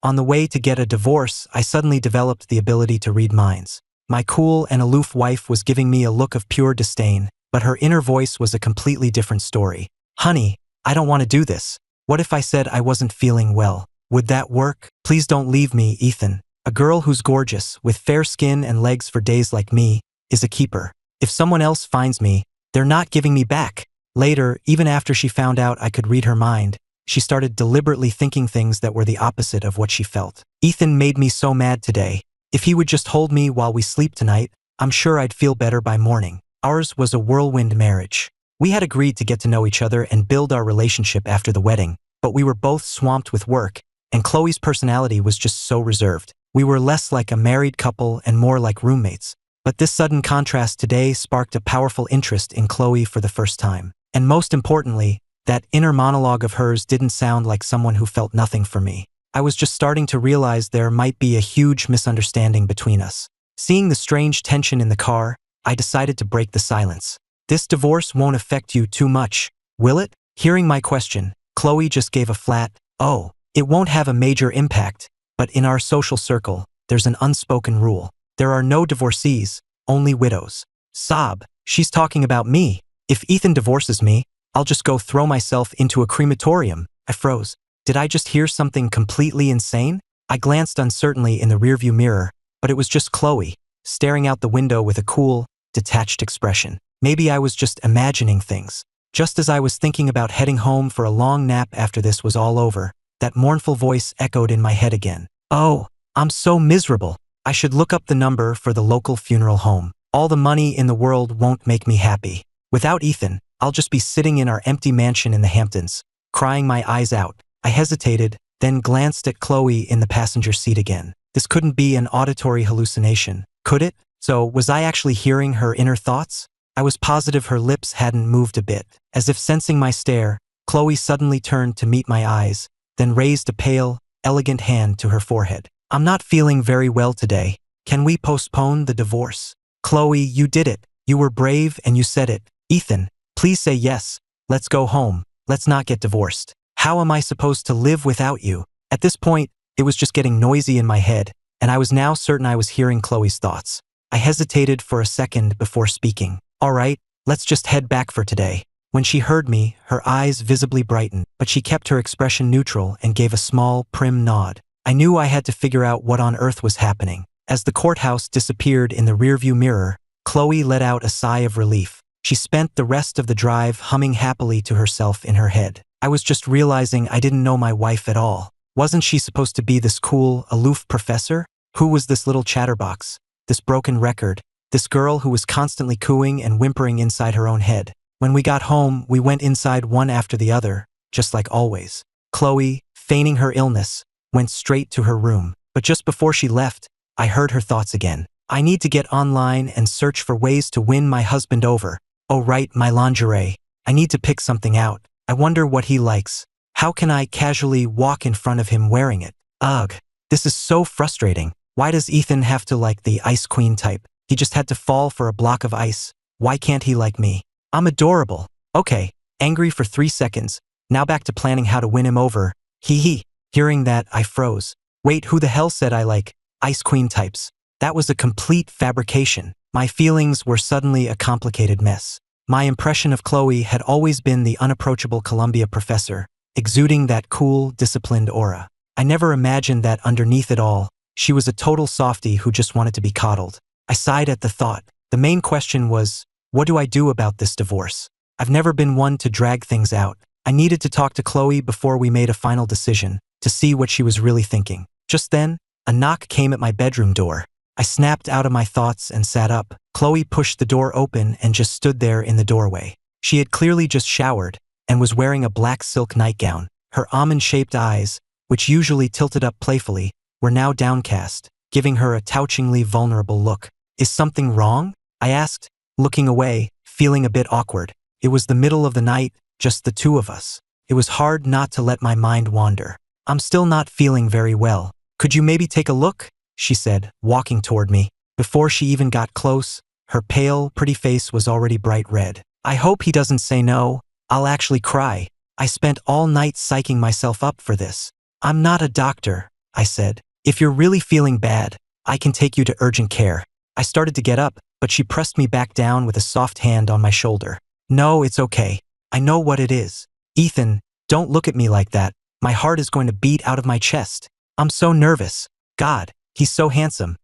On the way to get a divorce, I suddenly developed the ability to read minds. My cool and aloof wife was giving me a look of pure disdain, but her inner voice was a completely different story. Honey, I don't want to do this. What if I said I wasn't feeling well? Would that work? Please don't leave me, Ethan. A girl who's gorgeous, with fair skin and legs for days like me, is a keeper. If someone else finds me, they're not giving me back. Later, even after she found out I could read her mind, she started deliberately thinking things that were the opposite of what she felt. Ethan made me so mad today. If he would just hold me while we sleep tonight, I'm sure I'd feel better by morning. Ours was a whirlwind marriage. We had agreed to get to know each other and build our relationship after the wedding, but we were both swamped with work, and Chloe's personality was just so reserved. We were less like a married couple and more like roommates. But this sudden contrast today sparked a powerful interest in Chloe for the first time. And most importantly, that inner monologue of hers didn't sound like someone who felt nothing for me. I was just starting to realize there might be a huge misunderstanding between us. Seeing the strange tension in the car, I decided to break the silence. This divorce won't affect you too much, will it? Hearing my question, Chloe just gave a flat, "Oh, it won't have a major impact, but in our social circle, there's an unspoken rule. There are no divorcees, only widows." Sob, she's talking about me. If Ethan divorces me, I'll just go throw myself into a crematorium. I froze. Did I just hear something completely insane? I glanced uncertainly in the rearview mirror, but it was just Chloe, staring out the window with a cool, detached expression. Maybe I was just imagining things. Just as I was thinking about heading home for a long nap after this was all over, that mournful voice echoed in my head again. "Oh, I'm so miserable. I should look up the number for the local funeral home. All the money in the world won't make me happy. Without Ethan, I'll just be sitting in our empty mansion in the Hamptons, crying my eyes out." I hesitated, then glanced at Chloe in the passenger seat again. This couldn't be an auditory hallucination, could it? So, was I actually hearing her inner thoughts? I was positive her lips hadn't moved a bit. As if sensing my stare, Chloe suddenly turned to meet my eyes, then raised a pale, elegant hand to her forehead. "I'm not feeling very well today. Can we postpone the divorce?" "Chloe, you did it. You were brave and you said it. Ethan, please say yes. Let's go home. Let's not get divorced. How am I supposed to live without you?" At this point, it was just getting noisy in my head, and I was now certain I was hearing Chloe's thoughts. I hesitated for a second before speaking. "All right, let's just head back for today." When she heard me, her eyes visibly brightened, but she kept her expression neutral and gave a small, prim nod. I knew I had to figure out what on earth was happening. As the courthouse disappeared in the rearview mirror, Chloe let out a sigh of relief. She spent the rest of the drive humming happily to herself in her head. I was just realizing I didn't know my wife at all. Wasn't she supposed to be this cool, aloof professor? Who was this little chatterbox? This broken record? This girl who was constantly cooing and whimpering inside her own head? When we got home, we went inside one after the other, just like always. Chloe, feigning her illness, went straight to her room. But just before she left, I heard her thoughts again. "I need to get online and search for ways to win my husband over. Oh right, my lingerie. I need to pick something out. I wonder what he likes. How can I casually walk in front of him wearing it? Ugh, this is so frustrating. Why does Ethan have to like the ice queen type? He just had to fall for a block of ice. Why can't he like me? I'm adorable." Okay, angry for 3 seconds, now back to planning how to win him over. Hee hee. Hearing that, I froze. Wait, who the hell said I like ice queen types? That was a complete fabrication. My feelings were suddenly a complicated mess. My impression of Chloe had always been the unapproachable Columbia professor, exuding that cool, disciplined aura. I never imagined that underneath it all, she was a total softie who just wanted to be coddled. I sighed at the thought. The main question was, what do I do about this divorce? I've never been one to drag things out. I needed to talk to Chloe before we made a final decision, to see what she was really thinking. Just then, a knock came at my bedroom door. I snapped out of my thoughts and sat up. Chloe pushed the door open and just stood there in the doorway. She had clearly just showered and was wearing a black silk nightgown. Her almond-shaped eyes, which usually tilted up playfully, were now downcast, giving her a touchingly vulnerable look. "Is something wrong?" I asked, looking away, feeling a bit awkward. It was the middle of the night, just the two of us. It was hard not to let my mind wander. "I'm still not feeling very well. Could you maybe take a look?" she said, walking toward me. Before she even got close, her pale, pretty face was already bright red. "I hope he doesn't say no. I'll actually cry. I spent all night psyching myself up for this. I'm not a doctor, I said. If you're really feeling bad, I can take you to urgent care. I started to get up, but she pressed me back down with a soft hand on my shoulder. No, it's okay. I know what it is. Ethan, don't look at me like that. My heart is going to beat out of my chest. I'm so nervous. God, he's so handsome.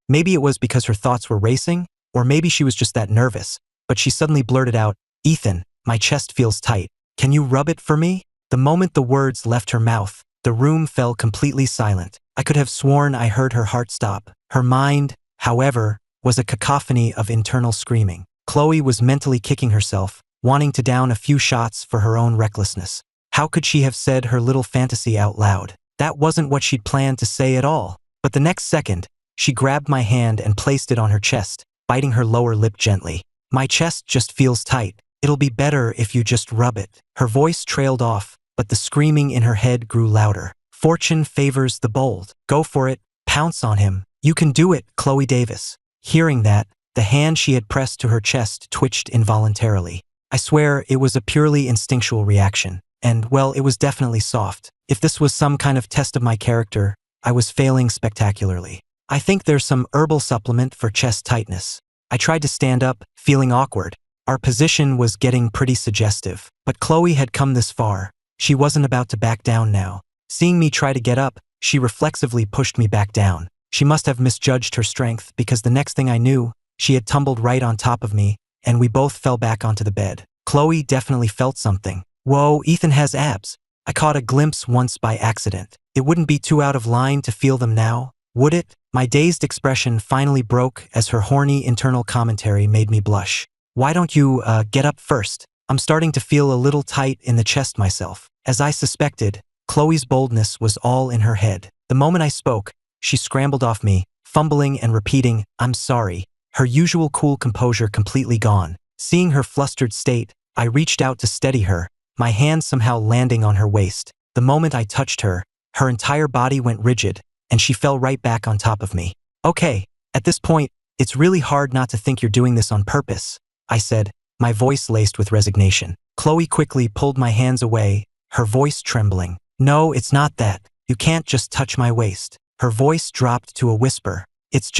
Maybe it was because her thoughts were racing, or maybe she was just that nervous, but she suddenly blurted out, Ethan, my chest feels tight. Can you rub it for me? The moment the words left her mouth, the room fell completely silent. I could have sworn I heard her heart stop. Her mind, however, was a cacophony of internal screaming. Chloe was mentally kicking herself, wanting to down a few shots for her own recklessness. How could she have said her little fantasy out loud? That wasn't what she'd planned to say at all. But the next second, she grabbed my hand and placed it on her chest, biting her lower lip gently. My chest just feels tight. It'll be better if you just rub it. Her voice trailed off, but the screaming in her head grew louder. Fortune favors the bold. Go for it. Pounce on him. You can do it, Chloe Davis. Hearing that, the hand she had pressed to her chest twitched involuntarily. I swear it was a purely instinctual reaction. And, well, it was definitely soft. If this was some kind of test of my character, I was failing spectacularly. I think there's some herbal supplement for chest tightness. I tried to stand up, feeling awkward. Our position was getting pretty suggestive. But Chloe had come this far. She wasn't about to back down now. Seeing me try to get up, she reflexively pushed me back down. She must have misjudged her strength because the next thing I knew, she had tumbled right on top of me, and we both fell back onto the bed. Chloe definitely felt something. Whoa, Ethan has abs. I caught a glimpse once by accident. It wouldn't be too out of line to feel them now, would it? My dazed expression finally broke as her horny internal commentary made me blush. Why don't you, get up first? I'm starting to feel a little tight in the chest myself. As I suspected, Chloe's boldness was all in her head. The moment I spoke, she scrambled off me, fumbling and repeating, I'm sorry, her usual cool composure completely gone. Seeing her flustered state, I reached out to steady her, my hand somehow landing on her waist. The moment I touched her, her entire body went rigid, and she fell right back on top of me. Okay, at this point, it's really hard not to think you're doing this on purpose, I said, my voice laced with resignation. Chloe quickly pulled my hands away, her voice trembling. No, it's not that. You can't just touch my waist. Her voice dropped to a whisper. It's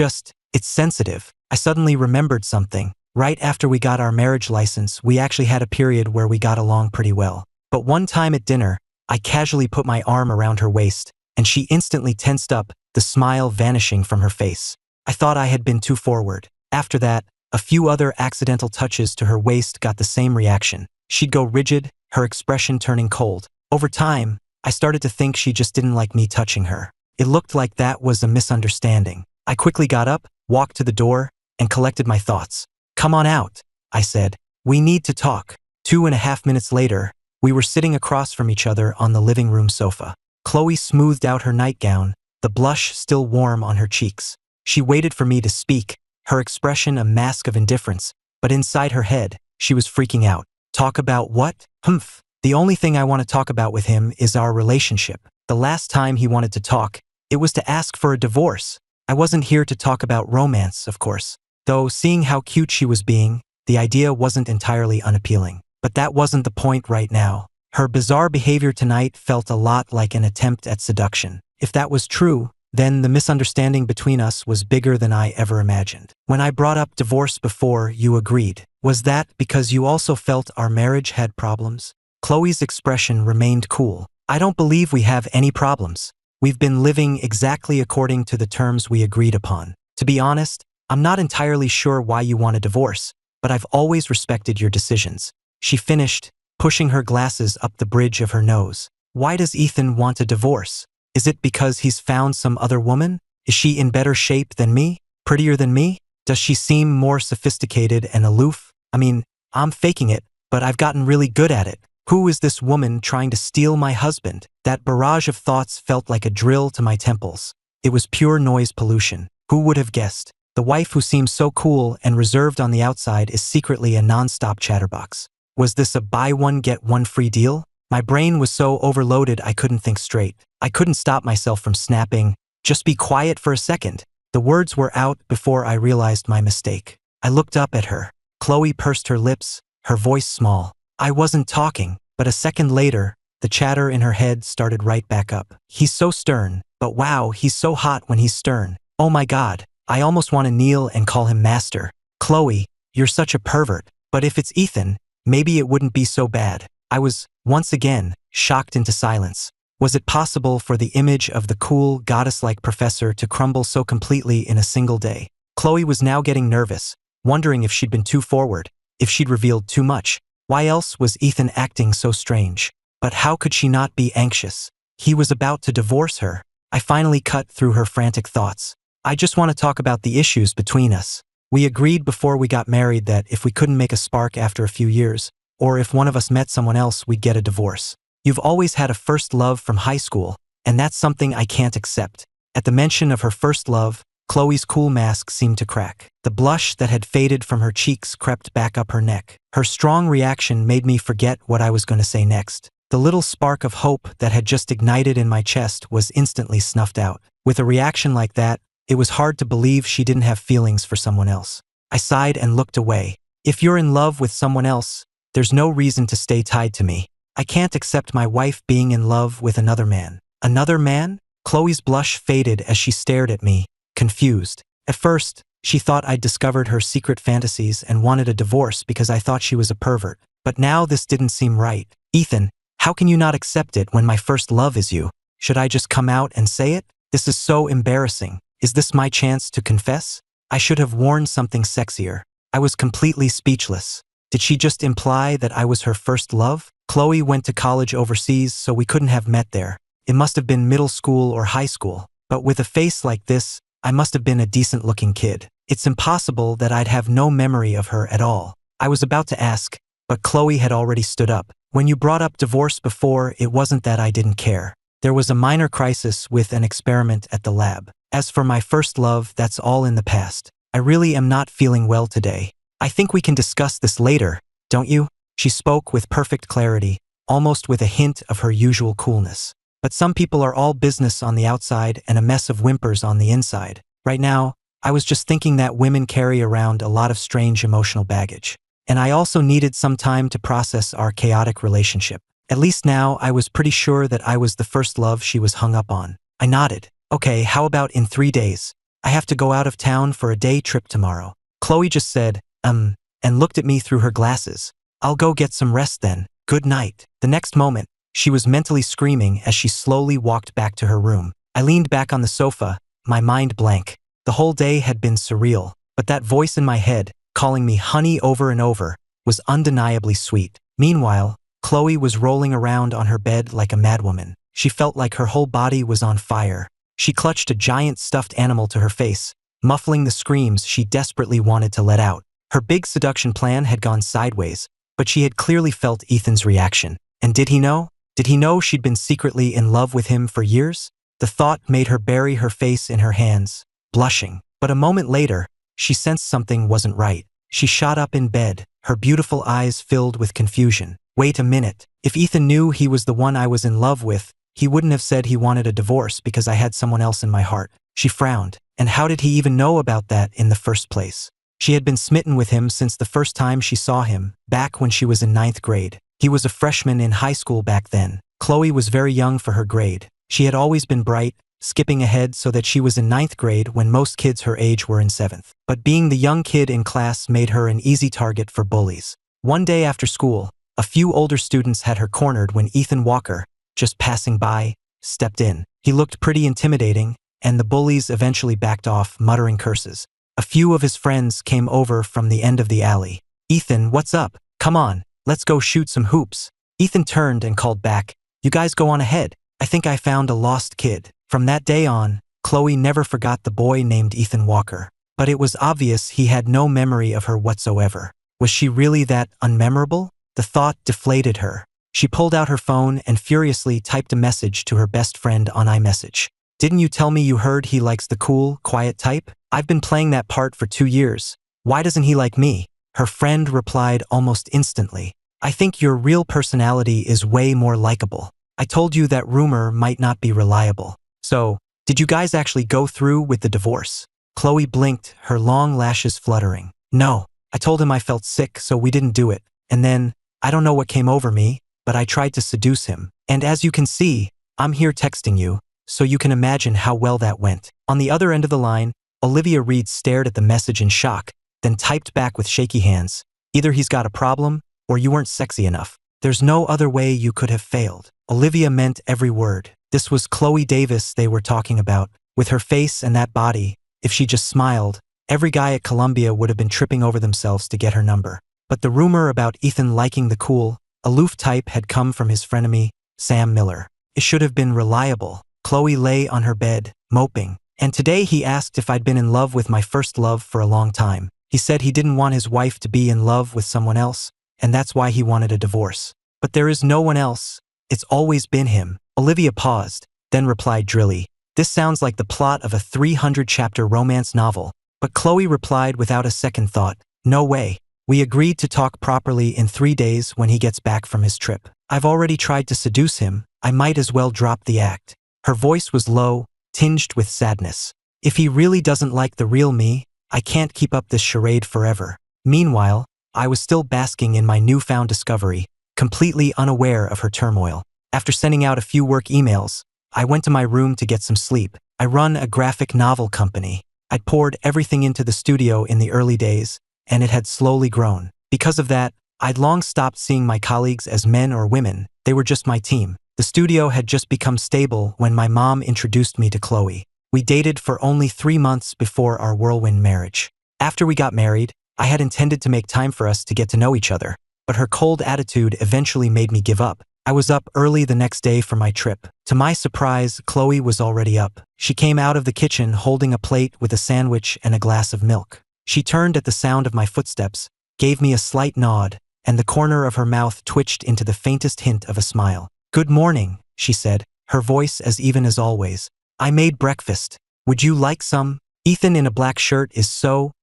sensitive. I suddenly remembered something. Right after we got our marriage license, we actually had a period where we got along pretty well. But one time at dinner, I casually put my arm around her waist, and she instantly tensed up, the smile vanishing from her face. I thought I had been too forward. After that, a few other accidental touches to her waist got the same reaction. She'd go rigid, her expression turning cold. Over time, I started to think she just didn't like me touching her. It looked like that was a misunderstanding. I quickly got up, walked to the door, and collected my thoughts. Come on out, I said. We need to talk. 2.5 minutes later, we were sitting across from each other on the living room sofa. Chloe smoothed out her nightgown, the blush still warm on her cheeks. She waited for me to speak, her expression a mask of indifference, but inside her head, she was freaking out. Talk about what? Humph. The only thing I want to talk about with him is our relationship. The last time he wanted to talk, it was to ask for a divorce. I wasn't here to talk about romance, of course. Though seeing how cute she was being, the idea wasn't entirely unappealing. But that wasn't the point right now. Her bizarre behavior tonight felt a lot like an attempt at seduction. If that was true, then the misunderstanding between us was bigger than I ever imagined. When I brought up divorce before, you agreed. Was that because you also felt our marriage had problems? Chloe's expression remained cool. I don't believe we have any problems. We've been living exactly according to the terms we agreed upon. To be honest, I'm not entirely sure why you want a divorce, but I've always respected your decisions. She finished, pushing her glasses up the bridge of her nose. Why does Ethan want a divorce? Is it because he's found some other woman? Is she in better shape than me? Prettier than me? Does she seem more sophisticated and aloof? I mean, I'm faking it, but I've gotten really good at it. Who is this woman trying to steal my husband? That barrage of thoughts felt like a drill to my temples. It was pure noise pollution. Who would have guessed? The wife who seems so cool and reserved on the outside is secretly a non-stop chatterbox. Was this a buy one get one free deal? My brain was so overloaded I couldn't think straight. I couldn't stop myself from snapping, "Just be quiet for a second." The words were out before I realized my mistake. I looked up at her. Chloe pursed her lips, her voice small. I wasn't talking, but a second later, the chatter in her head started right back up. He's so stern, But wow, he's so hot when he's stern. Oh my god, I almost want to kneel and call him master. Chloe, you're such a pervert. But if it's Ethan, maybe it wouldn't be so bad. I was, once again, shocked into silence. Was it possible for the image of the cool, goddess-like professor to crumble so completely in a single day? Chloe was now getting nervous, wondering if she'd been too forward, if she'd revealed too much. Why else was Ethan acting so strange? But how could she not be anxious? He was about to divorce her. I finally cut through her frantic thoughts. I just want to talk about the issues between us. We agreed before we got married that if we couldn't make a spark after a few years, or if one of us met someone else, we'd get a divorce. You've always had a first love from high school, and that's something I can't accept. At the mention of her first love, Chloe's cool mask seemed to crack. The blush that had faded from her cheeks crept back up her neck. Her strong reaction made me forget what I was going to say next. The little spark of hope that had just ignited in my chest was instantly snuffed out. With a reaction like that, it was hard to believe she didn't have feelings for someone else. I sighed and looked away. If you're in love with someone else, there's no reason to stay tied to me. I can't accept my wife being in love with another man. Another man? Chloe's blush faded as she stared at me, confused. At first, she thought I'd discovered her secret fantasies and wanted a divorce because I thought she was a pervert. But now this didn't seem right. Ethan, how can you not accept it when my first love is you? Should I just come out and say it? This is so embarrassing. Is this my chance to confess? I should have worn something sexier. I was completely speechless. Did she just imply that I was her first love? Chloe went to college overseas, so we couldn't have met there. It must have been middle school or high school. But with a face like this, I must have been a decent-looking kid. It's impossible that I'd have no memory of her at all. I was about to ask, but Chloe had already stood up. When you brought up divorce before, it wasn't that I didn't care. There was a minor crisis with an experiment at the lab. As for my first love, that's all in the past. I really am not feeling well today. I think we can discuss this later, don't you? She spoke with perfect clarity, almost with a hint of her usual coolness. But some people are all business on the outside and a mess of whimpers on the inside. Right now, I was just thinking that women carry around a lot of strange emotional baggage. And I also needed some time to process our chaotic relationship. At least now, I was pretty sure that I was the first love she was hung up on. I nodded. Okay, how about in 3 days? I have to go out of town for a day trip tomorrow. Chloe just said, and looked at me through her glasses. I'll go get some rest then. Good night. The next moment, she was mentally screaming as she slowly walked back to her room. I leaned back on the sofa, my mind blank. The whole day had been surreal, but that voice in my head, calling me honey over and over, was undeniably sweet. Meanwhile, Chloe was rolling around on her bed like a madwoman. She felt like her whole body was on fire. She clutched a giant stuffed animal to her face, muffling the screams she desperately wanted to let out. Her big seduction plan had gone sideways, but she had clearly felt Ethan's reaction. And did he know? Did he know she'd been secretly in love with him for years? The thought made her bury her face in her hands, blushing. But a moment later, she sensed something wasn't right. She shot up in bed, her beautiful eyes filled with confusion. Wait a minute. If Ethan knew he was the one I was in love with, he wouldn't have said he wanted a divorce because I had someone else in my heart. She frowned. And how did he even know about that in the first place? She had been smitten with him since the first time she saw him, back when she was in 9th grade. He was a freshman in high school back then. Chloe was very young for her grade. She had always been bright, skipping ahead so that she was in 9th grade when most kids her age were in 7th. But being the young kid in class made her an easy target for bullies. One day after school, a few older students had her cornered when Ethan Walker, just passing by, stepped in. He looked pretty intimidating, and the bullies eventually backed off, muttering curses. A few of his friends came over from the end of the alley. Ethan, what's up? Come on, let's go shoot some hoops. Ethan turned and called back, you guys go on ahead. I think I found a lost kid. From that day on, Chloe never forgot the boy named Ethan Walker. But it was obvious he had no memory of her whatsoever. Was she really that unmemorable? The thought deflated her. She pulled out her phone and furiously typed a message to her best friend on iMessage. Didn't you tell me you heard he likes the cool, quiet type? I've been playing that part for 2 years. Why doesn't he like me? Her friend replied almost instantly. I think your real personality is way more likable. I told you that rumor might not be reliable. So, did you guys actually go through with the divorce? Chloe blinked, her long lashes fluttering. No, I told him I felt sick, so we didn't do it. And then, I don't know what came over me, but I tried to seduce him. And as you can see, I'm here texting you, so you can imagine how well that went. On the other end of the line, Olivia Reed stared at the message in shock, then typed back with shaky hands. Either he's got a problem, or you weren't sexy enough. There's no other way you could have failed. Olivia meant every word. This was Chloe Davis they were talking about. With her face and that body, if she just smiled, every guy at Columbia would have been tripping over themselves to get her number. But the rumor about Ethan liking the cool, aloof type had come from his frenemy, Sam Miller. It should have been reliable. Chloe lay on her bed, moping. And today he asked if I'd been in love with my first love for a long time. He said he didn't want his wife to be in love with someone else, and that's why he wanted a divorce. But there is no one else. It's always been him. Olivia paused, then replied drily, "This sounds like the plot of a 300-chapter romance novel." But Chloe replied without a second thought, "No way. We agreed to talk properly in 3 days when he gets back from his trip. I've already tried to seduce him. I might as well drop the act." Her voice was low, tinged with sadness. "If he really doesn't like the real me, I can't keep up this charade forever." Meanwhile, I was still basking in my newfound discovery, completely unaware of her turmoil. After sending out a few work emails, I went to my room to get some sleep. I run a graphic novel company. I'd poured everything into the studio in the early days, and it had slowly grown. Because of that, I'd long stopped seeing my colleagues as men or women. They were just my team. The studio had just become stable when my mom introduced me to Chloe. We dated for only 3 months before our whirlwind marriage. After we got married, I had intended to make time for us to get to know each other, but her cold attitude eventually made me give up. I was up early the next day for my trip. To my surprise, Chloe was already up. She came out of the kitchen holding a plate with a sandwich and a glass of milk. She turned at the sound of my footsteps, gave me a slight nod, and the corner of her mouth twitched into the faintest hint of a smile. "Good morning," she said, her voice as even as always. "I made breakfast. Would you like some?" Ethan in a black shirt is so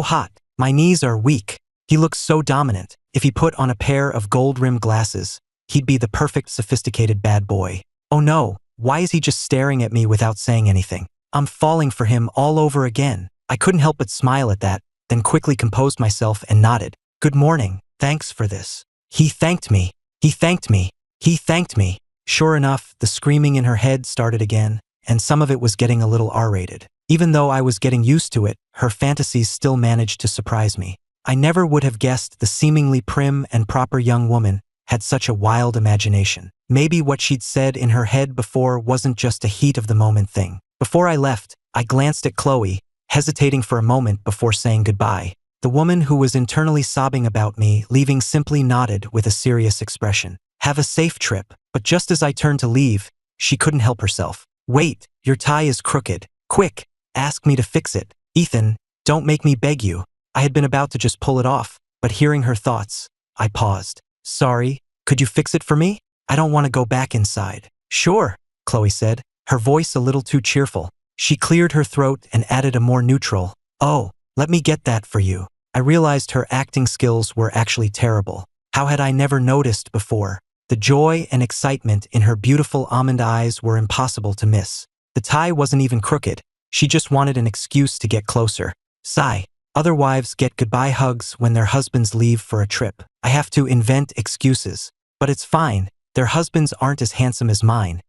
hot. My knees are weak. He looks so dominant. If he put on a pair of gold-rimmed glasses, he'd be the perfect sophisticated bad boy. Oh no, why is he just staring at me without saying anything? I'm falling for him all over again. I couldn't help but smile at that, then quickly composed myself and nodded. "Good morning, thanks for this." He thanked me. He thanked me. He thanked me. Sure enough, the screaming in her head started again, and some of it was getting a little R-rated. Even though I was getting used to it, her fantasies still managed to surprise me. I never would have guessed the seemingly prim and proper young woman had such a wild imagination. Maybe what she'd said in her head before wasn't just a heat-of-the-moment thing. Before I left, I glanced at Chloe, hesitating for a moment before saying goodbye. The woman who was internally sobbing about me leaving simply nodded with a serious expression. "Have a safe trip." But just as I turned to leave, she couldn't help herself. "Wait, your tie is crooked. Quick, ask me to fix it. Ethan, don't make me beg you." I had been about to just pull it off, but hearing her thoughts, I paused. "Sorry, could you fix it for me? I don't want to go back inside." "Sure," Chloe said, her voice a little too cheerful. She cleared her throat and added a more neutral, "Oh, let me get that for you." I realized her acting skills were actually terrible. How had I never noticed before? The joy and excitement in her beautiful almond eyes were impossible to miss. The tie wasn't even crooked. She just wanted an excuse to get closer. Sigh. Other wives get goodbye hugs when their husbands leave for a trip. I have to invent excuses. But it's fine. Their husbands aren't as handsome as mine.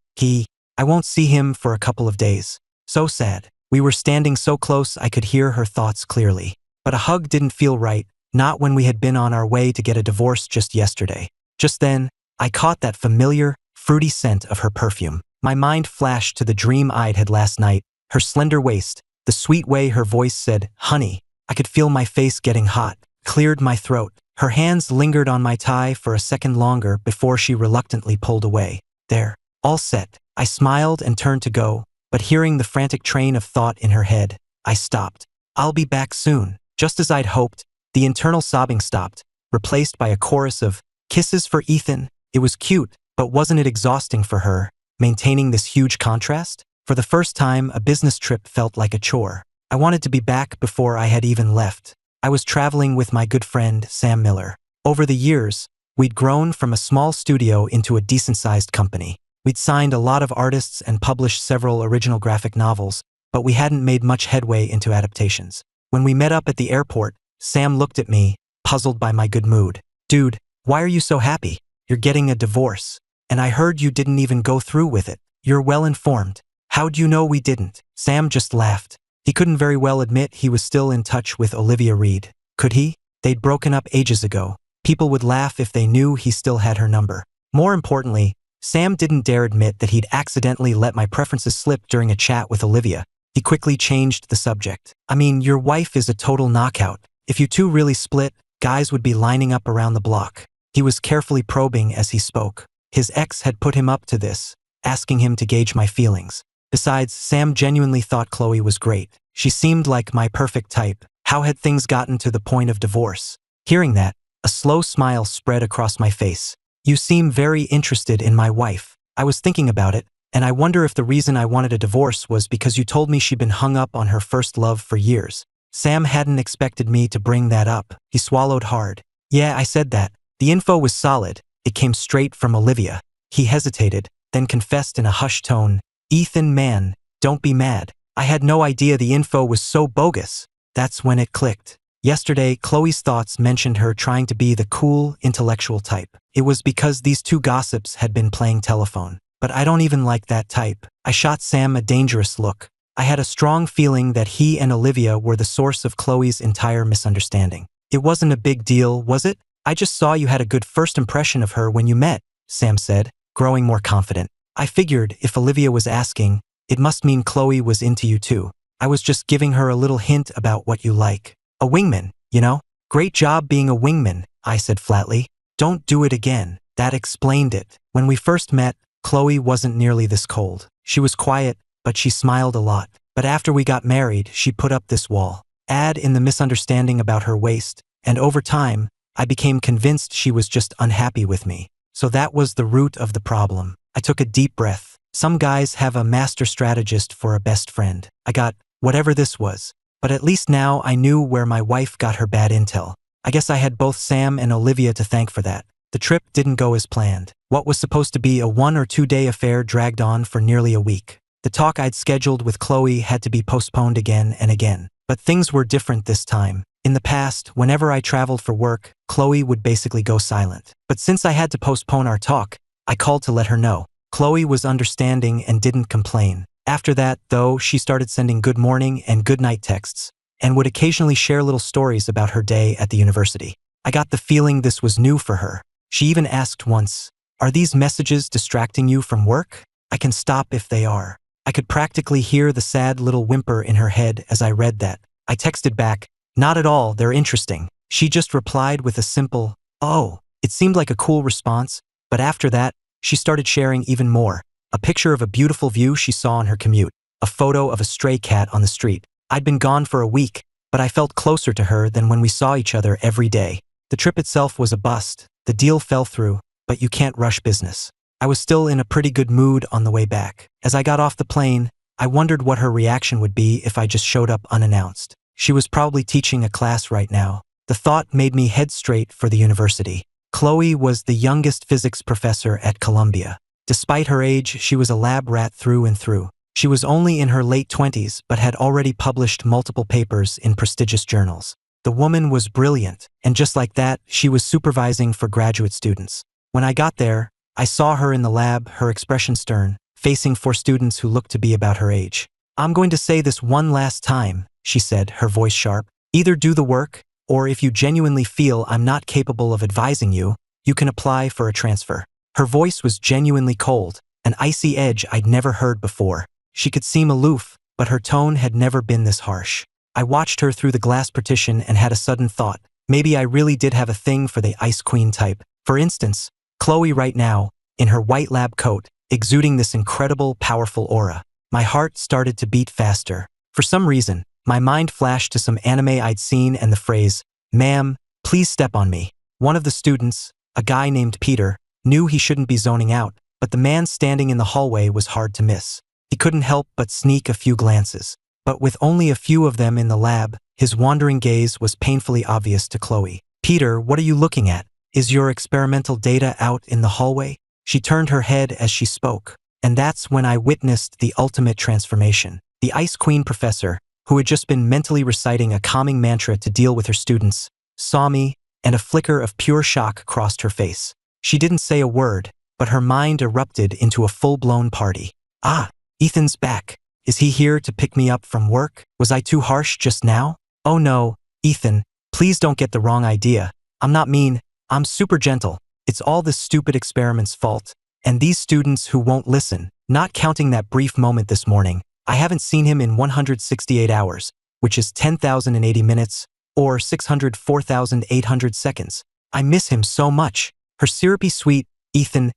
I won't see him for a couple of days. So sad. We were standing so close I could hear her thoughts clearly. But a hug didn't feel right, not when we had been on our way to get a divorce just yesterday. Just then, I caught that familiar, fruity scent of her perfume. My mind flashed to the dream I'd had last night, her slender waist, the sweet way her voice said, "Honey." I could feel my face getting hot, cleared my throat. Her hands lingered on my tie for a second longer before she reluctantly pulled away. "There, all set." I smiled and turned to go, but hearing the frantic train of thought in her head, I stopped. "I'll be back soon." Just as I'd hoped, the internal sobbing stopped, replaced by a chorus of kisses for Ethan. It was cute, but wasn't it exhausting for her, maintaining this huge contrast? For the first time, a business trip felt like a chore. I wanted to be back before I had even left. I was traveling with my good friend, Sam Miller. Over the years, we'd grown from a small studio into a decent-sized company. We'd signed a lot of artists and published several original graphic novels, but we hadn't made much headway into adaptations. When we met up at the airport, Sam looked at me, puzzled by my good mood. "Dude, why are you so happy? You're getting a divorce. And I heard you didn't even go through with it. You're well informed. How'd you know we didn't? Sam just laughed. He couldn't very well admit he was still in touch with Olivia Reed. Could he? They'd broken up ages ago. People would laugh if they knew he still had her number. More importantly, Sam didn't dare admit that he'd accidentally let my preferences slip during a chat with Olivia. He quickly changed the subject. I mean, your wife is a total knockout. If you two really split, guys would be lining up around the block. He was carefully probing as he spoke. His ex had put him up to this, asking him to gauge my feelings. Besides, Sam genuinely thought Chloe was great. She seemed like my perfect type. How had things gotten to the point of divorce? Hearing that, a slow smile spread across my face. You seem very interested in my wife. I was thinking about it, and I wonder if the reason I wanted a divorce was because you told me she'd been hung up on her first love for years. Sam hadn't expected me to bring that up. He swallowed hard. Yeah, I said that. The info was solid. It came straight from Olivia. He hesitated, then confessed in a hushed tone, Ethan, man, don't be mad. I had no idea the info was so bogus. That's when it clicked. Yesterday, Chloe's thoughts mentioned her trying to be the cool, intellectual type. It was because these two gossips had been playing telephone. But I don't even like that type. I shot Sam a dangerous look. I had a strong feeling that he and Olivia were the source of Chloe's entire misunderstanding. It wasn't a big deal, was it? I just saw you had a good first impression of her when you met, Sam said, growing more confident. I figured if Olivia was asking, it must mean Chloe was into you too. I was just giving her a little hint about what you like. A wingman, you know? Great job being a wingman, I said flatly. Don't do it again. That explained it. When we first met, Chloe wasn't nearly this cold. She was quiet, but she smiled a lot. But after we got married, she put up this wall. Add in the misunderstanding about her waist, and over time, I became convinced she was just unhappy with me. So that was the root of the problem. I took a deep breath. Some guys have a master strategist for a best friend. I got whatever this was. But at least now I knew where my wife got her bad intel. I guess I had both Sam and Olivia to thank for that. The trip didn't go as planned. What was supposed to be a 1 or 2 day affair dragged on for nearly a week. The talk I'd scheduled with Chloe had to be postponed again and again. But things were different this time. In the past, whenever I traveled for work, Chloe would basically go silent. But since I had to postpone our talk, I called to let her know. Chloe was understanding and didn't complain. After that, though, she started sending good morning and good night texts, and would occasionally share little stories about her day at the university. I got the feeling this was new for her. She even asked once, "Are these messages distracting you from work? I can stop if they are." I could practically hear the sad little whimper in her head as I read that. I texted back, "Not at all, they're interesting." She just replied with a simple, "Oh." It seemed like a cool response, but after that, she started sharing even more. A picture of a beautiful view she saw on her commute, a photo of a stray cat on the street. I'd been gone for a week, but I felt closer to her than when we saw each other every day. The trip itself was a bust. The deal fell through, but you can't rush business. I was still in a pretty good mood on the way back. As I got off the plane, I wondered what her reaction would be if I just showed up unannounced. She was probably teaching a class right now. The thought made me head straight for the university. Chloe was the youngest physics professor at Columbia. Despite her age, she was a lab rat through and through. She was only in her late 20s, but had already published multiple papers in prestigious journals. The woman was brilliant, and just like that, she was supervising for graduate students. When I got there, I saw her in the lab, her expression stern, facing 4 students who looked to be about her age. "I'm going to say this one last time," she said, her voice sharp. "Either do the work, or if you genuinely feel I'm not capable of advising you, you can apply for a transfer." Her voice was genuinely cold, an icy edge I'd never heard before. She could seem aloof, but her tone had never been this harsh. I watched her through the glass partition and had a sudden thought. Maybe I really did have a thing for the ice queen type. For instance, Chloe right now, in her white lab coat, exuding this incredible, powerful aura. My heart started to beat faster. For some reason, my mind flashed to some anime I'd seen and the phrase, "Ma'am, please step on me." One of the students, a guy named Peter, knew he shouldn't be zoning out, but the man standing in the hallway was hard to miss. He couldn't help but sneak a few glances. But with only a few of them in the lab, his wandering gaze was painfully obvious to Chloe. "Peter, what are you looking at? Is your experimental data out in the hallway?" She turned her head as she spoke, and that's when I witnessed the ultimate transformation. The Ice Queen professor, who had just been mentally reciting a calming mantra to deal with her students, saw me, and a flicker of pure shock crossed her face. She didn't say a word, but her mind erupted into a full-blown party. "Ah, Ethan's back. Is he here to pick me up from work? Was I too harsh just now? Oh no, Ethan, please don't get the wrong idea. I'm not mean, I'm super gentle. It's all this stupid experiment's fault. And these students who won't listen, not counting that brief moment this morning. I haven't seen him in 168 hours, which is 10,080 minutes, or 604,800 seconds. I miss him so much. Her syrupy sweet, Ethan,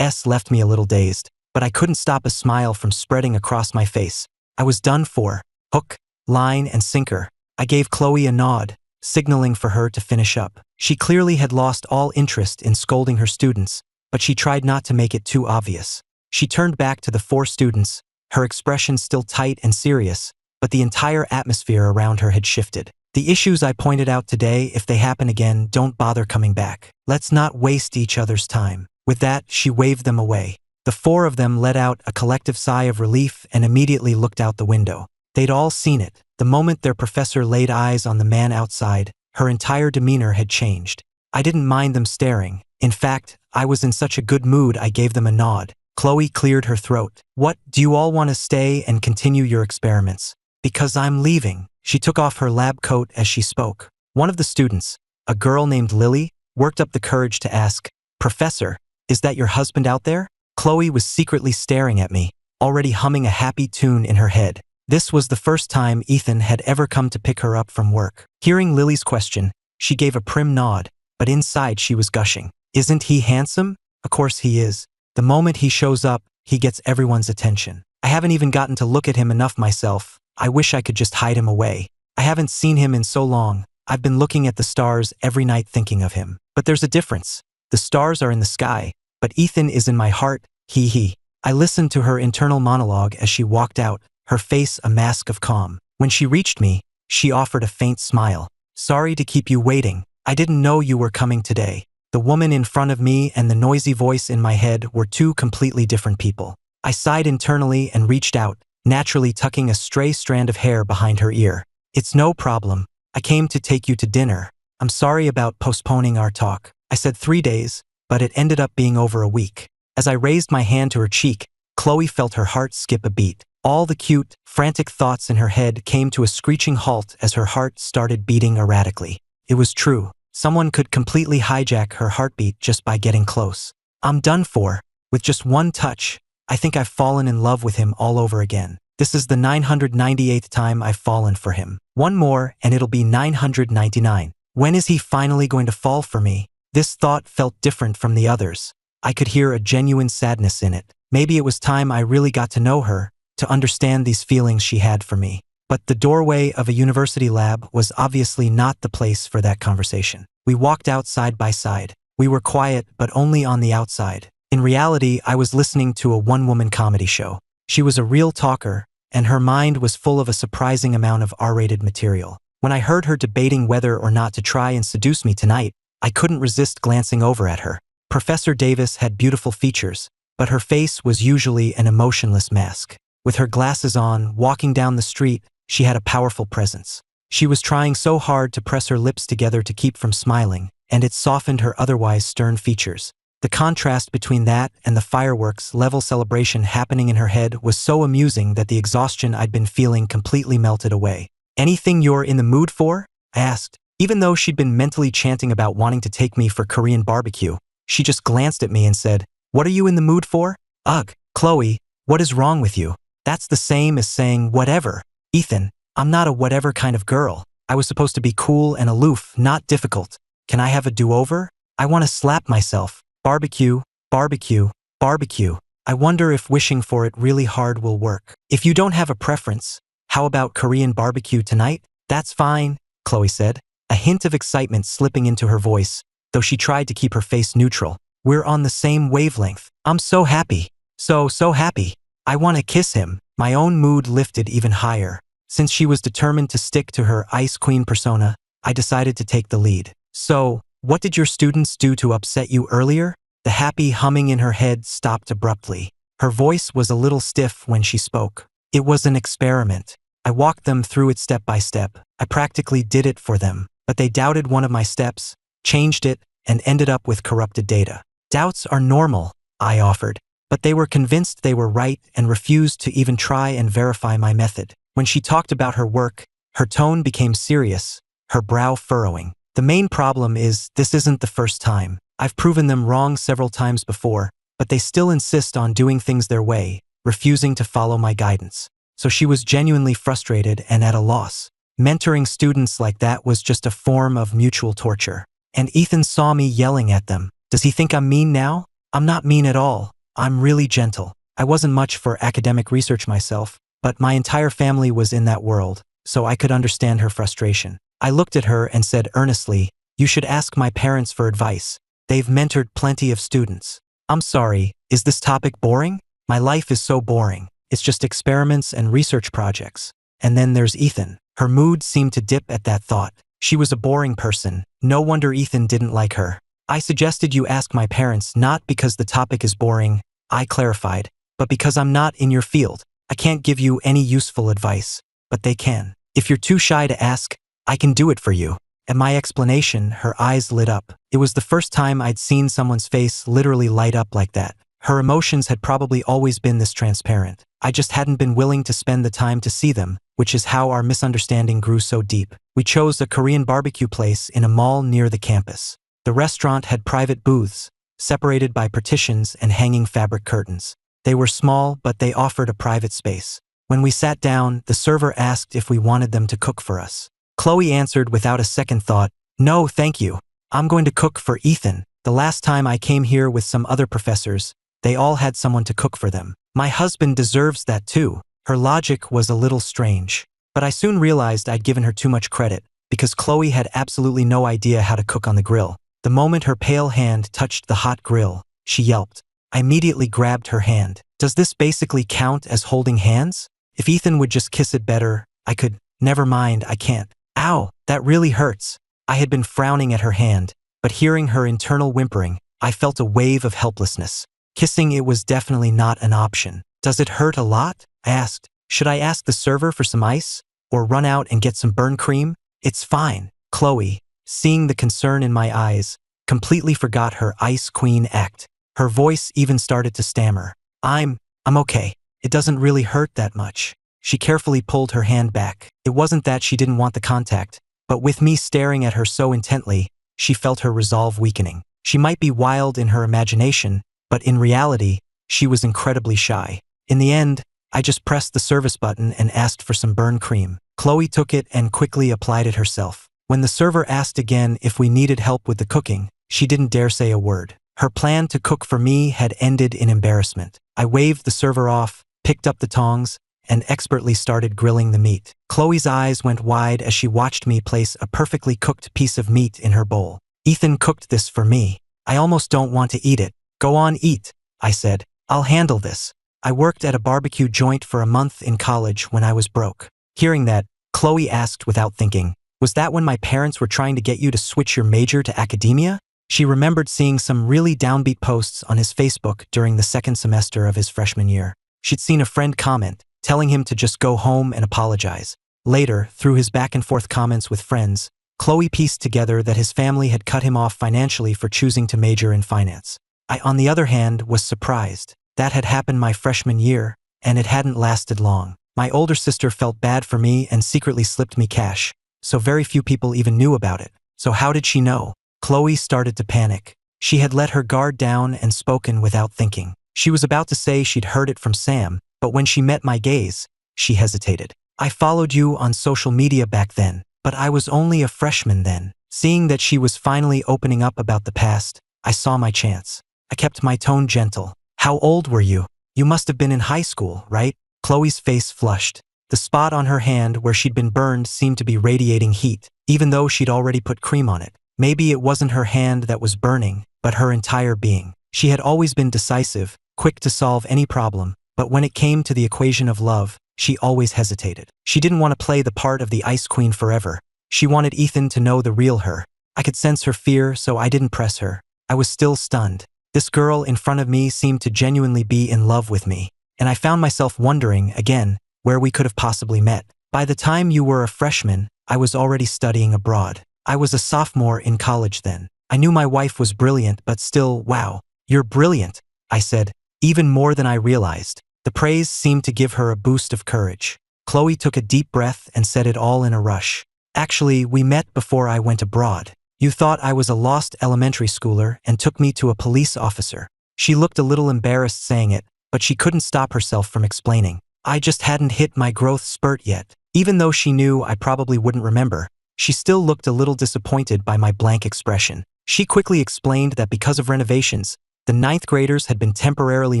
left me a little dazed, but I couldn't stop a smile from spreading across my face. I was done for. Hook, line, and sinker. I gave Chloe a nod, signaling for her to finish up. She clearly had lost all interest in scolding her students, but she tried not to make it too obvious. She turned back to the 4 students, her expression still tight and serious, but the entire atmosphere around her had shifted. The issues I pointed out today, if they happen again, don't bother coming back. Let's not waste each other's time. With that, she waved them away. The 4 of them let out a collective sigh of relief and immediately looked out the window. They'd all seen it. The moment their professor laid eyes on the man outside, her entire demeanor had changed. I didn't mind them staring. In fact, I was in such a good mood I gave them a nod. Chloe cleared her throat. What, do you all want to stay and continue your experiments? Because I'm leaving. She took off her lab coat as she spoke. One of the students, a girl named Lily, worked up the courage to ask, Professor, is that your husband out there? Chloe was secretly staring at me, already humming a happy tune in her head. This was the first time Ethan had ever come to pick her up from work. Hearing Lily's question, she gave a prim nod, but inside she was gushing. Isn't he handsome? Of course he is. The moment he shows up, he gets everyone's attention. I haven't even gotten to look at him enough myself. I wish I could just hide him away. I haven't seen him in so long. I've been looking at the stars every night thinking of him. But there's a difference. The stars are in the sky, but Ethan is in my heart, he. I listened to her internal monologue as she walked out, her face a mask of calm. When she reached me, she offered a faint smile. Sorry to keep you waiting. I didn't know you were coming today. The woman in front of me and the noisy voice in my head were 2 completely different people. I sighed internally and reached out, naturally tucking a stray strand of hair behind her ear. It's no problem. I came to take you to dinner. I'm sorry about postponing our talk. I said 3 days, but it ended up being over a week. As I raised my hand to her cheek, Chloe felt her heart skip a beat. All the cute, frantic thoughts in her head came to a screeching halt as her heart started beating erratically. It was true. Someone could completely hijack her heartbeat just by getting close. I'm done for. With just one touch, I think I've fallen in love with him all over again. This is the 998th time I've fallen for him. One more and it'll be 999. When is he finally going to fall for me? This thought felt different from the others. I could hear a genuine sadness in it. Maybe it was time I really got to know her, to understand these feelings she had for me. But the doorway of a university lab was obviously not the place for that conversation. We walked out side by side. We were quiet, but only on the outside. In reality, I was listening to a one-woman comedy show. She was a real talker, and her mind was full of a surprising amount of R-rated material. When I heard her debating whether or not to try and seduce me tonight, I couldn't resist glancing over at her. Professor Davis had beautiful features, but her face was usually an emotionless mask. With her glasses on, walking down the street, she had a powerful presence. She was trying so hard to press her lips together to keep from smiling, and it softened her otherwise stern features. The contrast between that and the fireworks-level celebration happening in her head was so amusing that the exhaustion I'd been feeling completely melted away. Anything you're in the mood for? I asked. Even though she'd been mentally chanting about wanting to take me for Korean barbecue, she just glanced at me and said, What are you in the mood for? Ugh, Chloe, what is wrong with you? That's the same as saying whatever. Ethan, I'm not a whatever kind of girl. I was supposed to be cool and aloof, not difficult. Can I have a do-over? I want to slap myself. Barbecue, barbecue, barbecue. I wonder if wishing for it really hard will work. If you don't have a preference, how about Korean barbecue tonight? That's fine, Chloe said, a hint of excitement slipping into her voice, though she tried to keep her face neutral. We're on the same wavelength. I'm so happy. So happy. I want to kiss him. My own mood lifted even higher. Since she was determined to stick to her Ice Queen persona, I decided to take the lead. So, what did your students do to upset you earlier? The happy humming in her head stopped abruptly. Her voice was a little stiff when she spoke. It was an experiment. I walked them through it step by step. I practically did it for them, but they doubted one of my steps, changed it, and ended up with corrupted data. Doubts are normal, I offered. But they were convinced they were right and refused to even try and verify my method. When she talked about her work, her tone became serious, her brow furrowing. The main problem is, this isn't the first time. I've proven them wrong several times before, but they still insist on doing things their way, refusing to follow my guidance. So she was genuinely frustrated and at a loss. Mentoring students like that was just a form of mutual torture. And Ethan saw me yelling at them. Does he think I'm mean now? I'm not mean at all. I'm really gentle. I wasn't much for academic research myself, but my entire family was in that world, so I could understand her frustration. I looked at her and said earnestly, "You should ask my parents for advice. They've mentored plenty of students." I'm sorry, is this topic boring? My life is so boring. It's just experiments and research projects. And then there's Ethan. Her mood seemed to dip at that thought. She was a boring person. No wonder Ethan didn't like her. I suggested you ask my parents not because the topic is boring, I clarified, but because I'm not in your field. I can't give you any useful advice, but they can. If you're too shy to ask, I can do it for you. At my explanation, her eyes lit up. It was the first time I'd seen someone's face literally light up like that. Her emotions had probably always been this transparent. I just hadn't been willing to spend the time to see them, which is how our misunderstanding grew so deep. We chose a Korean barbecue place in a mall near the campus. The restaurant had private booths, separated by partitions and hanging fabric curtains. They were small, but they offered a private space. When we sat down, the server asked if we wanted them to cook for us. Chloe answered without a second thought, "No, thank you. I'm going to cook for Ethan. The last time I came here with some other professors, they all had someone to cook for them. My husband deserves that too." Her logic was a little strange, but I soon realized I'd given her too much credit, because Chloe had absolutely no idea how to cook on the grill. The moment her pale hand touched the hot grill, she yelped. I immediately grabbed her hand. Does this basically count as holding hands? If Ethan would just kiss it better, I could. Never mind, I can't. Ow, that really hurts. I had been frowning at her hand, but hearing her internal whimpering, I felt a wave of helplessness. Kissing it was definitely not an option. Does it hurt a lot? I asked. Should I ask the server for some ice? Or run out and get some burn cream? It's fine. Chloe, seeing the concern in my eyes, completely forgot her ice queen act. Her voice even started to stammer. I'm okay. It doesn't really hurt that much. She carefully pulled her hand back. It wasn't that she didn't want the contact, but with me staring at her so intently, she felt her resolve weakening. She might be wild in her imagination, but in reality, she was incredibly shy. In the end, I just pressed the service button and asked for some burn cream. Chloe took it and quickly applied it herself. When the server asked again if we needed help with the cooking, she didn't dare say a word. Her plan to cook for me had ended in embarrassment. I waved the server off, picked up the tongs, and expertly started grilling the meat. Chloe's eyes went wide as she watched me place a perfectly cooked piece of meat in her bowl. Ethan cooked this for me. I almost don't want to eat it. Go on, eat, I said. I'll handle this. I worked at a barbecue joint for a month in college when I was broke. Hearing that, Chloe asked without thinking, was that when my parents were trying to get you to switch your major to academia? She remembered seeing some really downbeat posts on his Facebook during the second semester of his freshman year. She'd seen a friend comment, telling him to just go home and apologize. Later, through his back-and-forth comments with friends, Chloe pieced together that his family had cut him off financially for choosing to major in finance. I, on the other hand, was surprised. That had happened my freshman year, and it hadn't lasted long. My older sister felt bad for me and secretly slipped me cash, so very few people even knew about it. So how did she know? Chloe started to panic. She had let her guard down and spoken without thinking. She was about to say she'd heard it from Sam, but when she met my gaze, she hesitated. I followed you on social media back then, but I was only a freshman then. Seeing that she was finally opening up about the past, I saw my chance. I kept my tone gentle. How old were you? You must have been in high school, right? Chloe's face flushed. The spot on her hand where she'd been burned seemed to be radiating heat, even though she'd already put cream on it. Maybe it wasn't her hand that was burning, but her entire being. She had always been decisive, quick to solve any problem, but when it came to the equation of love, she always hesitated. She didn't want to play the part of the Ice Queen forever. She wanted Ethan to know the real her. I could sense her fear, so I didn't press her. I was still stunned. This girl in front of me seemed to genuinely be in love with me, and I found myself wondering, again, where we could have possibly met. By the time you were a freshman, I was already studying abroad. I was a sophomore in college then. I knew my wife was brilliant, but still, wow, you're brilliant, I said, even more than I realized. The praise seemed to give her a boost of courage. Chloe took a deep breath and said it all in a rush. Actually, we met before I went abroad. You thought I was a lost elementary schooler and took me to a police officer. She looked a little embarrassed saying it, but she couldn't stop herself from explaining. I just hadn't hit my growth spurt yet. Even though she knew I probably wouldn't remember, she still looked a little disappointed by my blank expression. She quickly explained that because of renovations, the 9th graders had been temporarily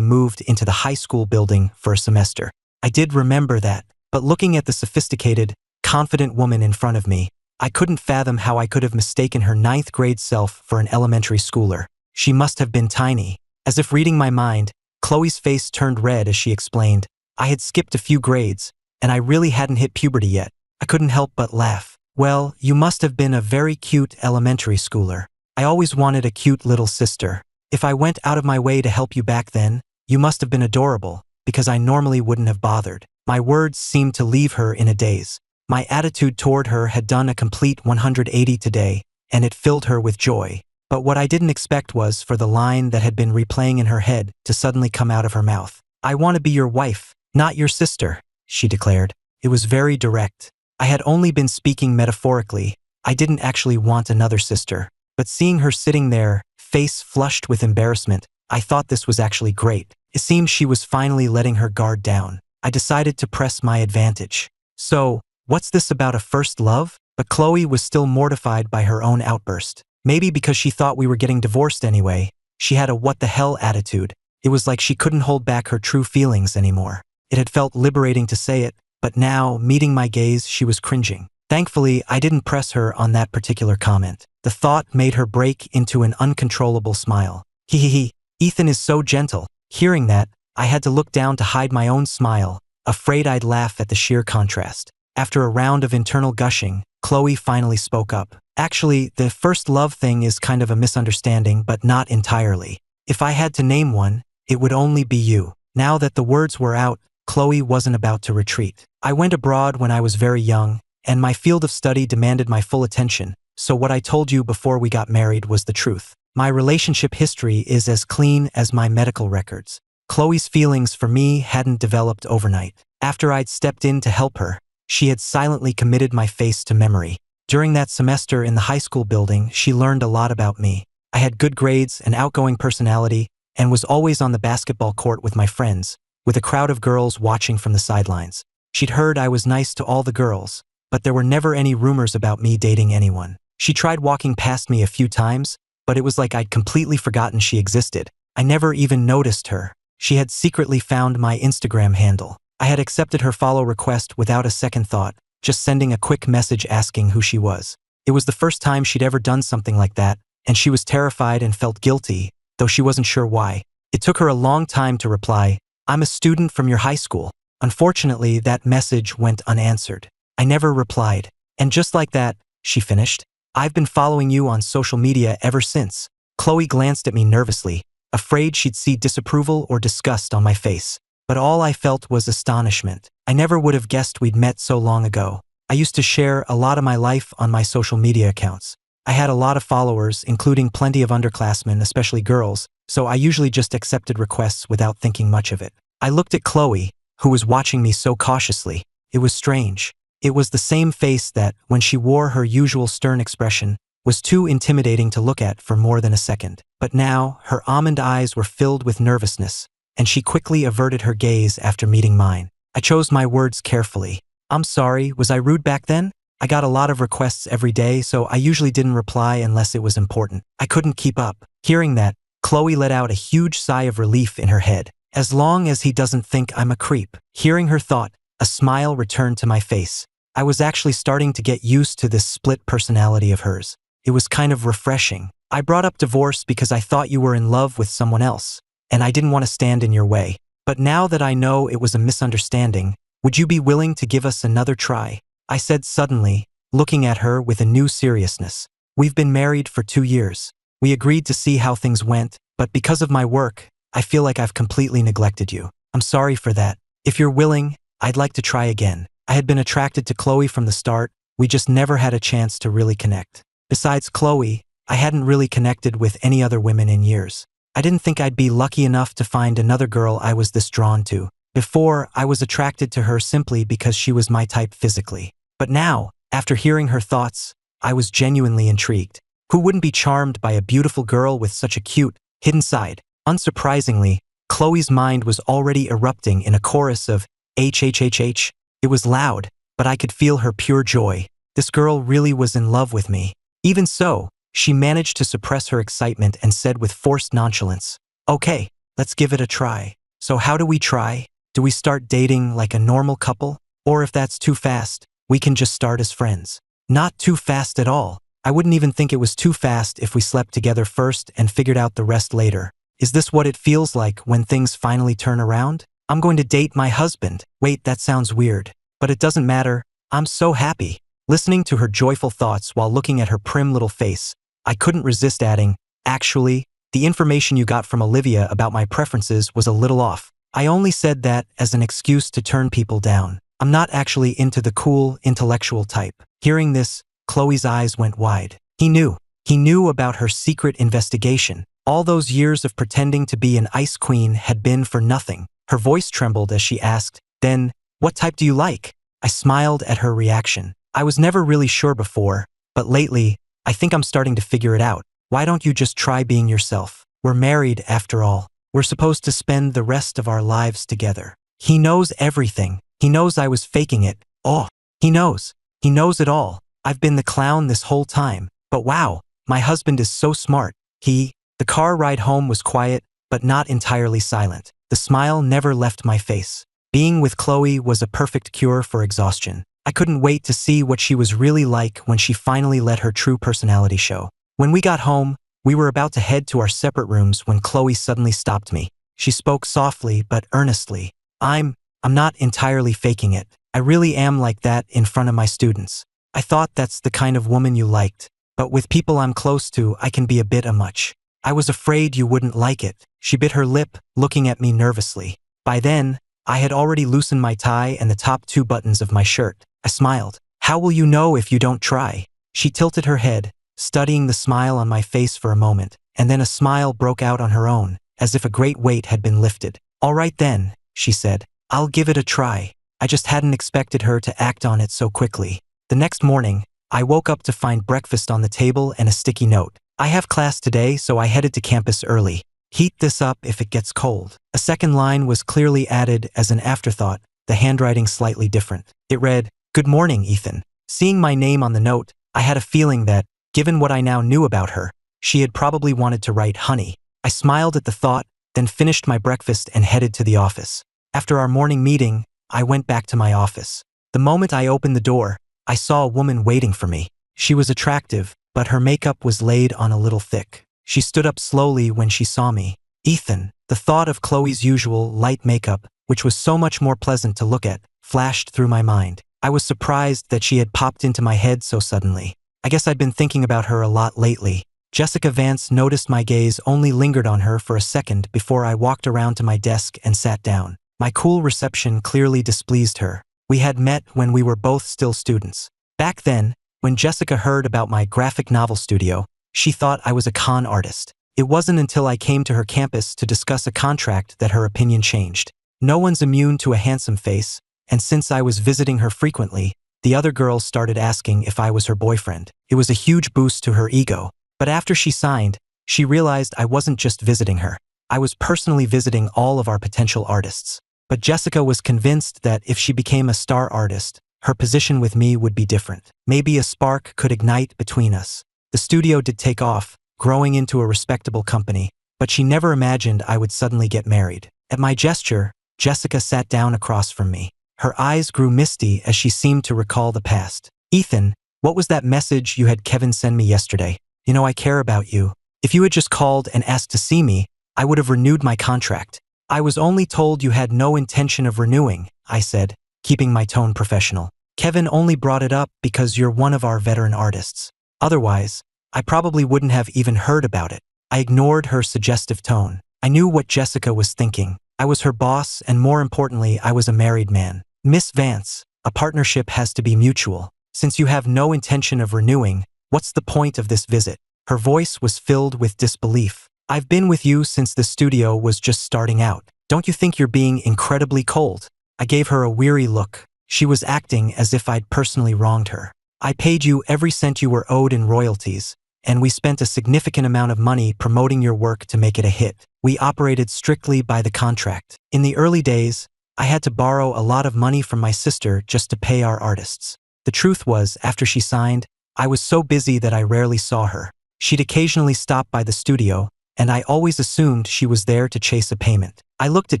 moved into the high school building for a semester. I did remember that, but looking at the sophisticated, confident woman in front of me, I couldn't fathom how I could have mistaken her 9th grade self for an elementary schooler. She must have been tiny. As if reading my mind, Chloe's face turned red as she explained, I had skipped a few grades, and I really hadn't hit puberty yet. I couldn't help but laugh. Well, you must have been a very cute elementary schooler. I always wanted a cute little sister. If I went out of my way to help you back then, you must have been adorable, because I normally wouldn't have bothered. My words seemed to leave her in a daze. My attitude toward her had done a complete 180 today, and it filled her with joy. But what I didn't expect was for the line that had been replaying in her head to suddenly come out of her mouth. I want to be your wife, not your sister, she declared. It was very direct. I had only been speaking metaphorically. I didn't actually want another sister. But seeing her sitting there, face flushed with embarrassment, I thought this was actually great. It seemed she was finally letting her guard down. I decided to press my advantage. So, what's this about a first love? But Chloe was still mortified by her own outburst. Maybe because she thought we were getting divorced anyway. She had a what the hell attitude. It was like she couldn't hold back her true feelings anymore. It had felt liberating to say it, but now, meeting my gaze, she was cringing. Thankfully, I didn't press her on that particular comment. The thought made her break into an uncontrollable smile. Hee. Ethan is so gentle. Hearing that, I had to look down to hide my own smile, afraid I'd laugh at the sheer contrast. After a round of internal gushing, Chloe finally spoke up. Actually, the first love thing is kind of a misunderstanding, but not entirely. If I had to name one, it would only be you. Now that the words were out, Chloe wasn't about to retreat. I went abroad when I was very young, and my field of study demanded my full attention, so what I told you before we got married was the truth. My relationship history is as clean as my medical records. Chloe's feelings for me hadn't developed overnight. After I'd stepped in to help her, she had silently committed my face to memory. During that semester in the high school building, she learned a lot about me. I had good grades, an outgoing personality, and was always on the basketball court with my friends, with a crowd of girls watching from the sidelines. She'd heard I was nice to all the girls, but there were never any rumors about me dating anyone. She tried walking past me a few times, but it was like I'd completely forgotten she existed. I never even noticed her. She had secretly found my Instagram handle. I had accepted her follow request without a second thought, just sending a quick message asking who she was. It was the first time she'd ever done something like that, and she was terrified and felt guilty, though she wasn't sure why. It took her a long time to reply, I'm a student from your high school. Unfortunately, that message went unanswered. I never replied. And just like that, she finished, I've been following you on social media ever since. Chloe glanced at me nervously, afraid she'd see disapproval or disgust on my face. But all I felt was astonishment. I never would have guessed we'd met so long ago. I used to share a lot of my life on my social media accounts. I had a lot of followers, including plenty of underclassmen, especially girls, so I usually just accepted requests without thinking much of it. I looked at Chloe, who was watching me so cautiously. It was strange. It was the same face that, when she wore her usual stern expression, was too intimidating to look at for more than a second. But now, her almond eyes were filled with nervousness, and she quickly averted her gaze after meeting mine. I chose my words carefully. I'm sorry, was I rude back then? I got a lot of requests every day, so I usually didn't reply unless it was important. I couldn't keep up. Hearing that, Chloe let out a huge sigh of relief in her head. As long as he doesn't think I'm a creep. Hearing her thought, a smile returned to my face. I was actually starting to get used to this split personality of hers. It was kind of refreshing. I brought up divorce because I thought you were in love with someone else, and I didn't want to stand in your way. But now that I know it was a misunderstanding, would you be willing to give us another try? I said suddenly, looking at her with a new seriousness. We've been married for 2 years. We agreed to see how things went, but because of my work, I feel like I've completely neglected you. I'm sorry for that. If you're willing, I'd like to try again. I had been attracted to Chloe from the start, we just never had a chance to really connect. Besides Chloe, I hadn't really connected with any other women in years. I didn't think I'd be lucky enough to find another girl I was this drawn to. Before, I was attracted to her simply because she was my type physically. But now, after hearing her thoughts, I was genuinely intrigued. Who wouldn't be charmed by a beautiful girl with such a cute, hidden side? Unsurprisingly, Chloe's mind was already erupting in a chorus of HHHH. It was loud, but I could feel her pure joy. This girl really was in love with me. Even so, she managed to suppress her excitement and said with forced nonchalance, "Okay, let's give it a try." So how do we try? Do we start dating like a normal couple? Or if that's too fast, we can just start as friends. Not too fast at all. I wouldn't even think it was too fast if we slept together first and figured out the rest later. Is this what it feels like when things finally turn around? I'm going to date my husband. Wait, that sounds weird. But it doesn't matter. I'm so happy. Listening to her joyful thoughts while looking at her prim little face, I couldn't resist adding, actually, the information you got from Olivia about my preferences was a little off. I only said that as an excuse to turn people down. I'm not actually into the cool, intellectual type. Hearing this, Chloe's eyes went wide. He knew. He knew about her secret investigation. All those years of pretending to be an ice queen had been for nothing. Her voice trembled as she asked, "Then, what type do you like?" I smiled at her reaction. I was never really sure before, but lately, I think I'm starting to figure it out. Why don't you just try being yourself? We're married, after all. We're supposed to spend the rest of our lives together. He knows everything. He knows I was faking it. Oh, he knows. He knows it all. I've been the clown this whole time. But wow, my husband is so smart. The car ride home was quiet, but not entirely silent. The smile never left my face. Being with Chloe was a perfect cure for exhaustion. I couldn't wait to see what she was really like when she finally let her true personality show. When we got home, we were about to head to our separate rooms when Chloe suddenly stopped me. She spoke softly but earnestly. I'm not entirely faking it. I really am like that in front of my students. I thought that's the kind of woman you liked. But with people I'm close to, I can be a bit much. I was afraid you wouldn't like it. She bit her lip, looking at me nervously. By then, I had already loosened my tie and the top 2 buttons of my shirt. I smiled. "How will you know if you don't try?" She tilted her head, studying the smile on my face for a moment, and then a smile broke out on her own, as if a great weight had been lifted. "All right then," she said. "I'll give it a try." I just hadn't expected her to act on it so quickly. The next morning, I woke up to find breakfast on the table and a sticky note. "I have class today, so I headed to campus early. Heat this up if it gets cold." A second line was clearly added as an afterthought, the handwriting slightly different. It read, "Good morning, Ethan." Seeing my name on the note, I had a feeling that, given what I now knew about her, she had probably wanted to write honey. I smiled at the thought, then finished my breakfast and headed to the office. After our morning meeting, I went back to my office. The moment I opened the door, I saw a woman waiting for me. She was attractive, but her makeup was laid on a little thick. She stood up slowly when she saw me. "Ethan." The thought of Chloe's usual light makeup, which was so much more pleasant to look at, flashed through my mind. I was surprised that she had popped into my head so suddenly. I guess I'd been thinking about her a lot lately. Jessica Vance noticed my gaze only lingered on her for a second before I walked around to my desk and sat down. My cool reception clearly displeased her. We had met when we were both still students. Back then, when Jessica heard about my graphic novel studio, she thought I was a con artist. It wasn't until I came to her campus to discuss a contract that her opinion changed. No one's immune to a handsome face, and since I was visiting her frequently, the other girls started asking if I was her boyfriend. It was a huge boost to her ego. But after she signed, she realized I wasn't just visiting her. I was personally visiting all of our potential artists. But Jessica was convinced that if she became a star artist, her position with me would be different. Maybe a spark could ignite between us. The studio did take off, growing into a respectable company, but she never imagined I would suddenly get married. At my gesture, Jessica sat down across from me. Her eyes grew misty as she seemed to recall the past. "Ethan, what was that message you had Kevin send me yesterday? You know I care about you. If you had just called and asked to see me, I would have renewed my contract." "I was only told you had no intention of renewing," I said, keeping my tone professional. "Kevin only brought it up because you're one of our veteran artists. Otherwise, I probably wouldn't have even heard about it." I ignored her suggestive tone. I knew what Jessica was thinking. I was her boss, and more importantly, I was a married man. "Miss Vance, a partnership has to be mutual. Since you have no intention of renewing, what's the point of this visit?" Her voice was filled with disbelief. I've been with you since the studio was just starting out. Don't you think you're being incredibly cold? I gave her a weary look. She was acting as if I'd personally wronged her. I paid you every cent you were owed in royalties, and we spent a significant amount of money promoting your work to make it a hit. We operated strictly by the contract. In the early days, I had to borrow a lot of money from my sister just to pay our artists. The truth was, after she signed, I was so busy that I rarely saw her. She'd occasionally stop by the studio, and I always assumed she was there to chase a payment. I looked at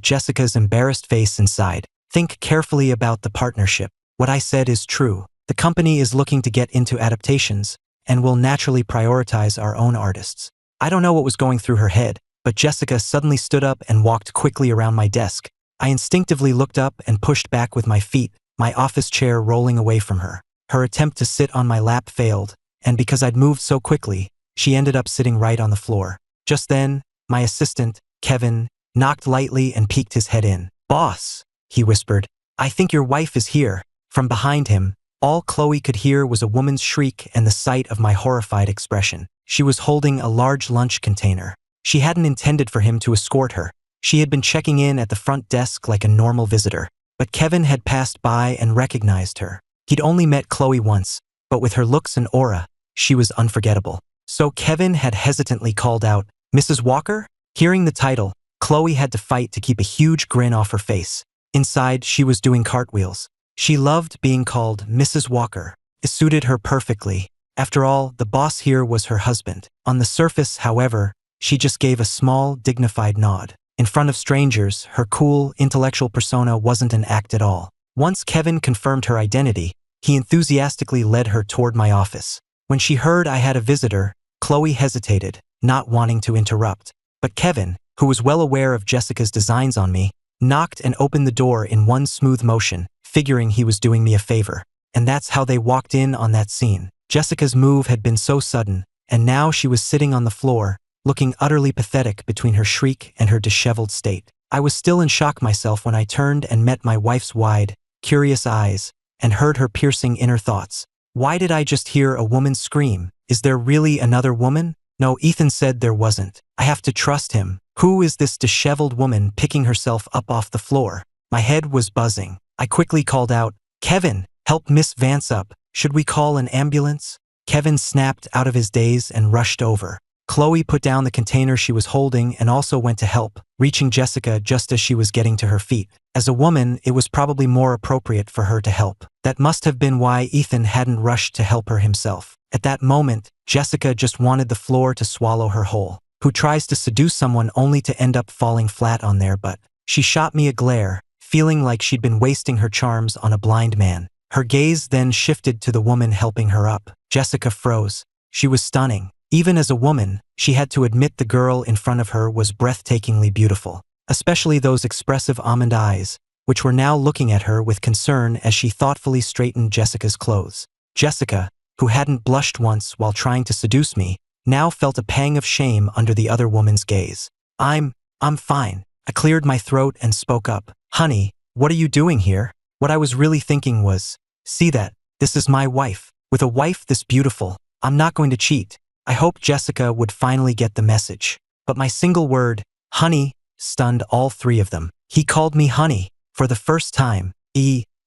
Jessica's embarrassed face and sighed. Think carefully about the partnership. What I said is true. The company is looking to get into adaptations, and will naturally prioritize our own artists. I don't know what was going through her head, but Jessica suddenly stood up and walked quickly around my desk. I instinctively looked up and pushed back with my feet, my office chair rolling away from her. Her attempt to sit on my lap failed, and because I'd moved so quickly, she ended up sitting right on the floor. Just then, my assistant, Kevin, knocked lightly and peeked his head in. "Boss," he whispered, "I think your wife is here." From behind him, all Chloe could hear was a woman's shriek and the sight of my horrified expression. She was holding a large lunch container. She hadn't intended for him to escort her. She had been checking in at the front desk like a normal visitor. But Kevin had passed by and recognized her. He'd only met Chloe once, but with her looks and aura, she was unforgettable. So Kevin had hesitantly called out, "Mrs. Walker?" Hearing the title, Chloe had to fight to keep a huge grin off her face. Inside, she was doing cartwheels. She loved being called Mrs. Walker. It suited her perfectly. After all, the boss here was her husband. On the surface, however, she just gave a small, dignified nod. In front of strangers, her cool, intellectual persona wasn't an act at all. Once Kevin confirmed her identity, he enthusiastically led her toward my office. When she heard I had a visitor, Chloe hesitated, not wanting to interrupt. But Kevin, who was well aware of Jessica's designs on me, knocked and opened the door in one smooth motion, figuring he was doing me a favor. And that's how they walked in on that scene. Jessica's move had been so sudden, and now she was sitting on the floor, looking utterly pathetic between her shriek and her disheveled state. I was still in shock myself when I turned and met my wife's wide, curious eyes, and heard her piercing inner thoughts. Why did I just hear a woman scream? Is there really another woman? No, Ethan said there wasn't. I have to trust him. Who is this disheveled woman picking herself up off the floor? My head was buzzing. I quickly called out, "Kevin, help Miss Vance up. Should we call an ambulance?" Kevin snapped out of his daze and rushed over. Chloe put down the container she was holding and also went to help, reaching Jessica just as she was getting to her feet. As a woman, it was probably more appropriate for her to help. That must have been why Ethan hadn't rushed to help her himself. At that moment, Jessica just wanted the floor to swallow her whole. Who tries to seduce someone only to end up falling flat on their butt? She shot me a glare, feeling like she'd been wasting her charms on a blind man. Her gaze then shifted to the woman helping her up. Jessica froze. She was stunning. Even as a woman, she had to admit the girl in front of her was breathtakingly beautiful, especially those expressive almond eyes, which were now looking at her with concern as she thoughtfully straightened Jessica's clothes. Jessica, who hadn't blushed once while trying to seduce me, now felt a pang of shame under the other woman's gaze. I'm fine. I cleared my throat and spoke up. "Honey, what are you doing here?" What I was really thinking was, see that, this is my wife. With a wife this beautiful, I'm not going to cheat. I hoped Jessica would finally get the message. But my single word, honey, stunned all three of them. He called me honey, for the first time.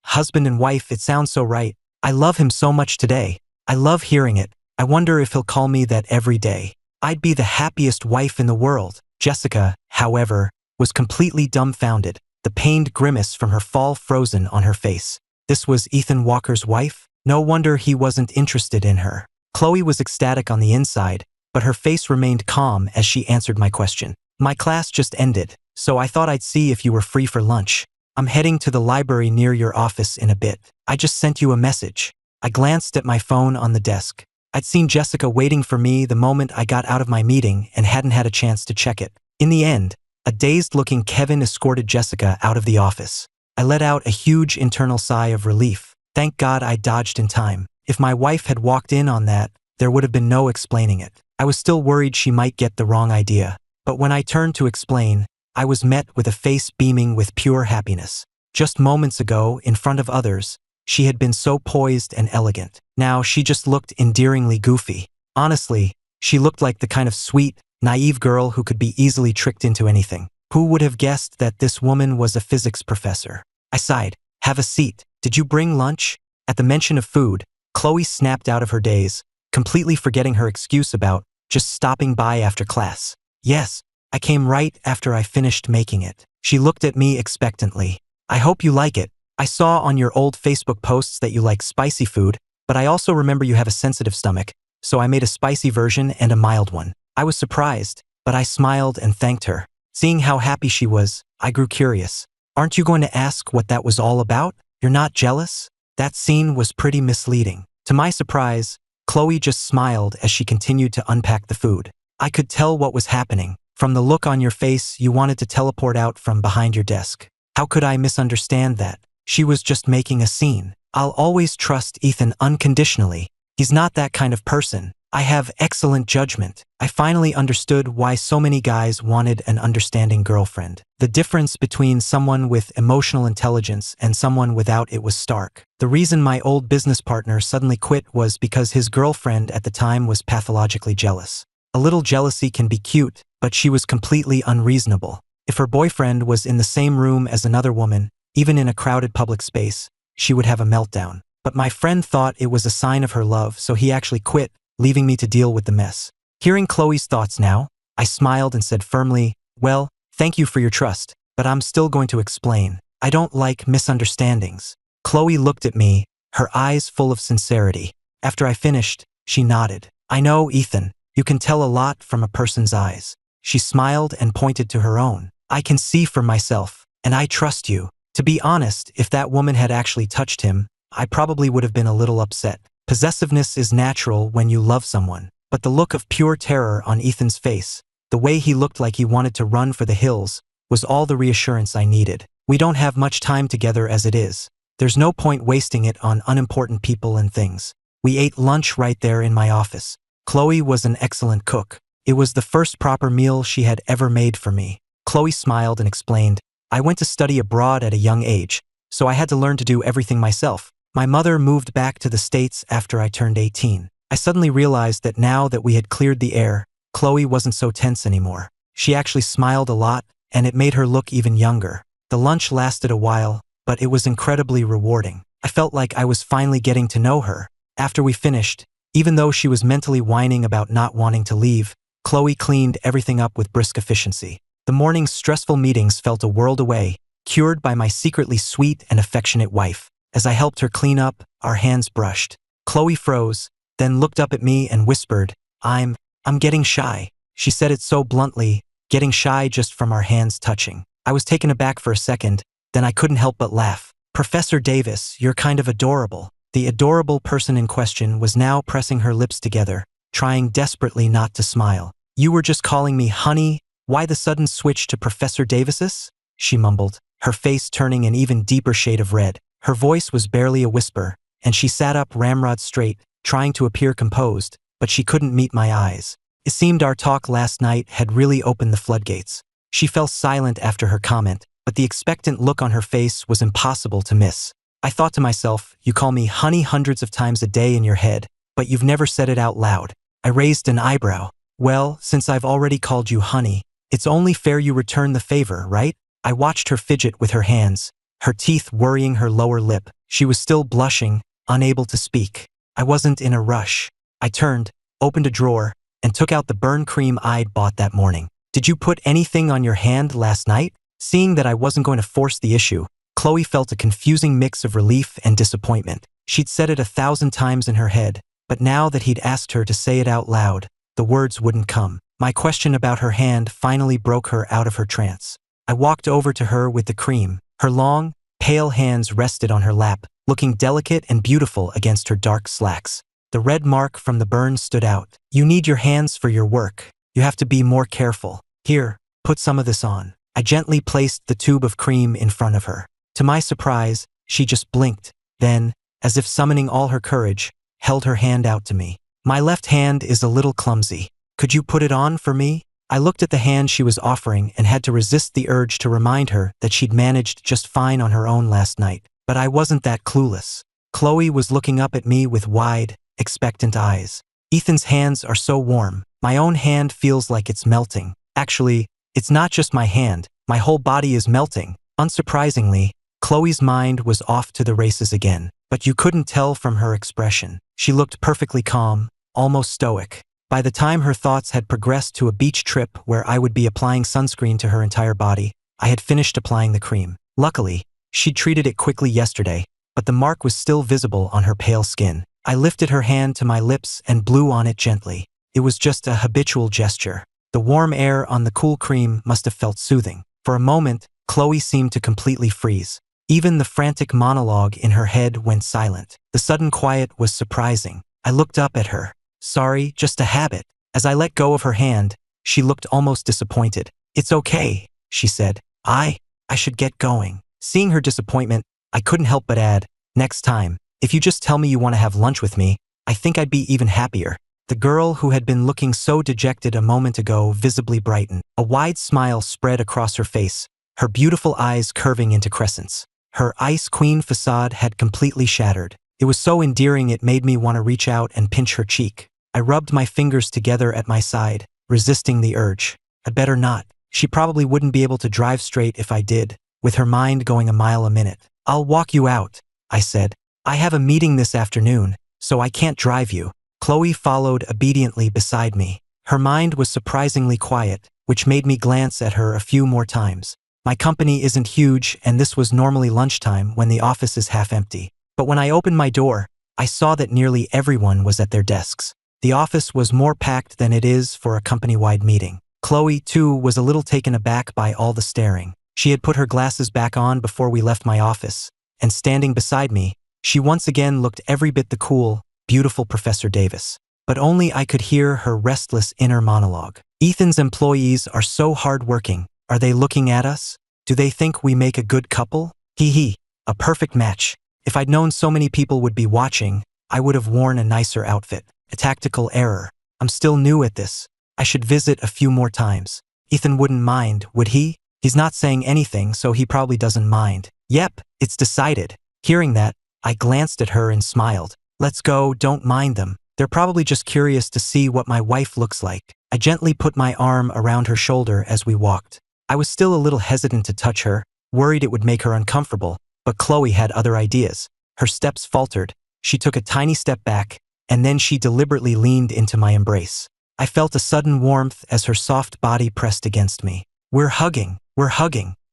Husband and wife, it sounds so right. I love him so much today. I love hearing it. I wonder if he'll call me that every day. I'd be the happiest wife in the world. Jessica, however, was completely dumbfounded, the pained grimace from her fall frozen on her face. This was Ethan Walker's wife? No wonder he wasn't interested in her. Chloe was ecstatic on the inside, but her face remained calm as she answered my question. "My class just ended, so I thought I'd see if you were free for lunch. I'm heading to the library near your office in a bit. I just sent you a message." I glanced at my phone on the desk. I'd seen Jessica waiting for me the moment I got out of my meeting and hadn't had a chance to check it. In the end, a dazed-looking Kevin escorted Jessica out of the office. I let out a huge internal sigh of relief. Thank God I dodged in time. If my wife had walked in on that, there would have been no explaining it. I was still worried she might get the wrong idea. But when I turned to explain, I was met with a face beaming with pure happiness. Just moments ago, in front of others, she had been so poised and elegant. Now she just looked endearingly goofy. Honestly, she looked like the kind of sweet, Naive girl who could be easily tricked into anything. Who would have guessed that this woman was a physics professor? I sighed. Have a seat. Did you bring lunch? At the mention of food, Chloe snapped out of her daze, completely forgetting her excuse about just stopping by after class. Yes, I came right after I finished making it. She looked at me expectantly. I hope you like it. I saw on your old Facebook posts that you like spicy food, but I also remember you have a sensitive stomach, so I made a spicy version and a mild one. I was surprised, but I smiled and thanked her. Seeing how happy she was, I grew curious. Aren't you going to ask what that was all about? You're not jealous? That scene was pretty misleading. To my surprise, Chloe just smiled as she continued to unpack the food. I could tell what was happening. From the look on your face, you wanted to teleport out from behind your desk. How could I misunderstand that? She was just making a scene. I'll always trust Ethan unconditionally. He's not that kind of person. I have excellent judgment. I finally understood why so many guys wanted an understanding girlfriend. The difference between someone with emotional intelligence and someone without it was stark. The reason my old business partner suddenly quit was because his girlfriend at the time was pathologically jealous. A little jealousy can be cute, but she was completely unreasonable. If her boyfriend was in the same room as another woman, even in a crowded public space, she would have a meltdown. But my friend thought it was a sign of her love, so he actually quit, leaving me to deal with the mess. Hearing Chloe's thoughts now, I smiled and said firmly, well, thank you for your trust, but I'm still going to explain. I don't like misunderstandings. Chloe looked at me, her eyes full of sincerity. After I finished, she nodded. I know, Ethan, you can tell a lot from a person's eyes. She smiled and pointed to her own. I can see for myself, and I trust you. To be honest, if that woman had actually touched him, I probably would have been a little upset. Possessiveness is natural when you love someone, but the look of pure terror on Ethan's face, the way he looked like he wanted to run for the hills, was all the reassurance I needed. We don't have much time together as it is. There's no point wasting it on unimportant people and things. We ate lunch right there in my office. Chloe was an excellent cook. It was the first proper meal she had ever made for me. Chloe smiled and explained, I went to study abroad at a young age, so I had to learn to do everything myself. My mother moved back to the States after I turned 18. I suddenly realized that now that we had cleared the air, Chloe wasn't so tense anymore. She actually smiled a lot, and it made her look even younger. The lunch lasted a while, but it was incredibly rewarding. I felt like I was finally getting to know her. After we finished, even though she was mentally whining about not wanting to leave, Chloe cleaned everything up with brisk efficiency. The morning's stressful meetings felt a world away, cured by my secretly sweet and affectionate wife. As I helped her clean up, our hands brushed. Chloe froze, then looked up at me and whispered, I'm getting shy. She said it so bluntly, getting shy just from our hands touching. I was taken aback for a second, then I couldn't help but laugh. Professor Davis, you're kind of adorable. The adorable person in question was now pressing her lips together, trying desperately not to smile. You were just calling me honey? Why the sudden switch to Professor Davises? She mumbled, her face turning an even deeper shade of red. Her voice was barely a whisper, and she sat up ramrod straight, trying to appear composed, but she couldn't meet my eyes. It seemed our talk last night had really opened the floodgates. She fell silent after her comment, but the expectant look on her face was impossible to miss. I thought to myself, you call me honey hundreds of times a day in your head, but you've never said it out loud. I raised an eyebrow. Well, since I've already called you honey, it's only fair you return the favor, right? I watched her fidget with her hands, her teeth worrying her lower lip. She was still blushing, unable to speak. I wasn't in a rush. I turned, opened a drawer, and took out the burn cream I'd bought that morning. Did you put anything on your hand last night? Seeing that I wasn't going to force the issue, Chloe felt a confusing mix of relief and disappointment. She'd said it 1,000 times in her head, but now that he'd asked her to say it out loud, the words wouldn't come. My question about her hand finally broke her out of her trance. I walked over to her with the cream. Her long, pale hands rested on her lap, looking delicate and beautiful against her dark slacks. The red mark from the burn stood out. You need your hands for your work. You have to be more careful. Here, put some of this on. I gently placed the tube of cream in front of her. To my surprise, she just blinked, then, as if summoning all her courage, held her hand out to me. My left hand is a little clumsy. Could you put it on for me? I looked at the hand she was offering and had to resist the urge to remind her that she'd managed just fine on her own last night. But I wasn't that clueless. Chloe was looking up at me with wide, expectant eyes. Ethan's hands are so warm. My own hand feels like it's melting. Actually, it's not just my hand, my whole body is melting. Unsurprisingly, Chloe's mind was off to the races again, but you couldn't tell from her expression. She looked perfectly calm, almost stoic. By the time her thoughts had progressed to a beach trip where I would be applying sunscreen to her entire body, I had finished applying the cream. Luckily, she'd treated it quickly yesterday, but the mark was still visible on her pale skin. I lifted her hand to my lips and blew on it gently. It was just a habitual gesture. The warm air on the cool cream must have felt soothing. For a moment, Chloe seemed to completely freeze. Even the frantic monologue in her head went silent. The sudden quiet was surprising. I looked up at her. Sorry, just a habit. As I let go of her hand, she looked almost disappointed. It's okay, she said. I should get going. Seeing her disappointment, I couldn't help but add, next time, if you just tell me you want to have lunch with me, I think I'd be even happier. The girl who had been looking so dejected a moment ago visibly brightened. A wide smile spread across her face, her beautiful eyes curving into crescents. Her ice queen facade had completely shattered. It was so endearing it made me want to reach out and pinch her cheek. I rubbed my fingers together at my side, resisting the urge. I'd better not. She probably wouldn't be able to drive straight if I did, with her mind going a mile a minute. I'll walk you out, I said. I have a meeting this afternoon, so I can't drive you. Chloe followed obediently beside me. Her mind was surprisingly quiet, which made me glance at her a few more times. My company isn't huge, and this was normally lunchtime when the office is half empty. But when I opened my door, I saw that nearly everyone was at their desks. The office was more packed than it is for a company-wide meeting. Chloe, too, was a little taken aback by all the staring. She had put her glasses back on before we left my office, and standing beside me, she once again looked every bit the cool, beautiful Professor Davis. But only I could hear her restless inner monologue. Ethan's employees are so hardworking. Are they looking at us? Do they think we make a good couple? Hee, a perfect match. If I'd known so many people would be watching, I would have worn a nicer outfit. A tactical error. I'm still new at this. I should visit a few more times. Ethan wouldn't mind, would he? He's not saying anything, so he probably doesn't mind. Yep, it's decided. Hearing that, I glanced at her and smiled. Let's go, don't mind them. They're probably just curious to see what my wife looks like. I gently put my arm around her shoulder as we walked. I was still a little hesitant to touch her, worried it would make her uncomfortable, but Chloe had other ideas. Her steps faltered. She took a tiny step back, and then she deliberately leaned into my embrace. I felt a sudden warmth as her soft body pressed against me. We're hugging.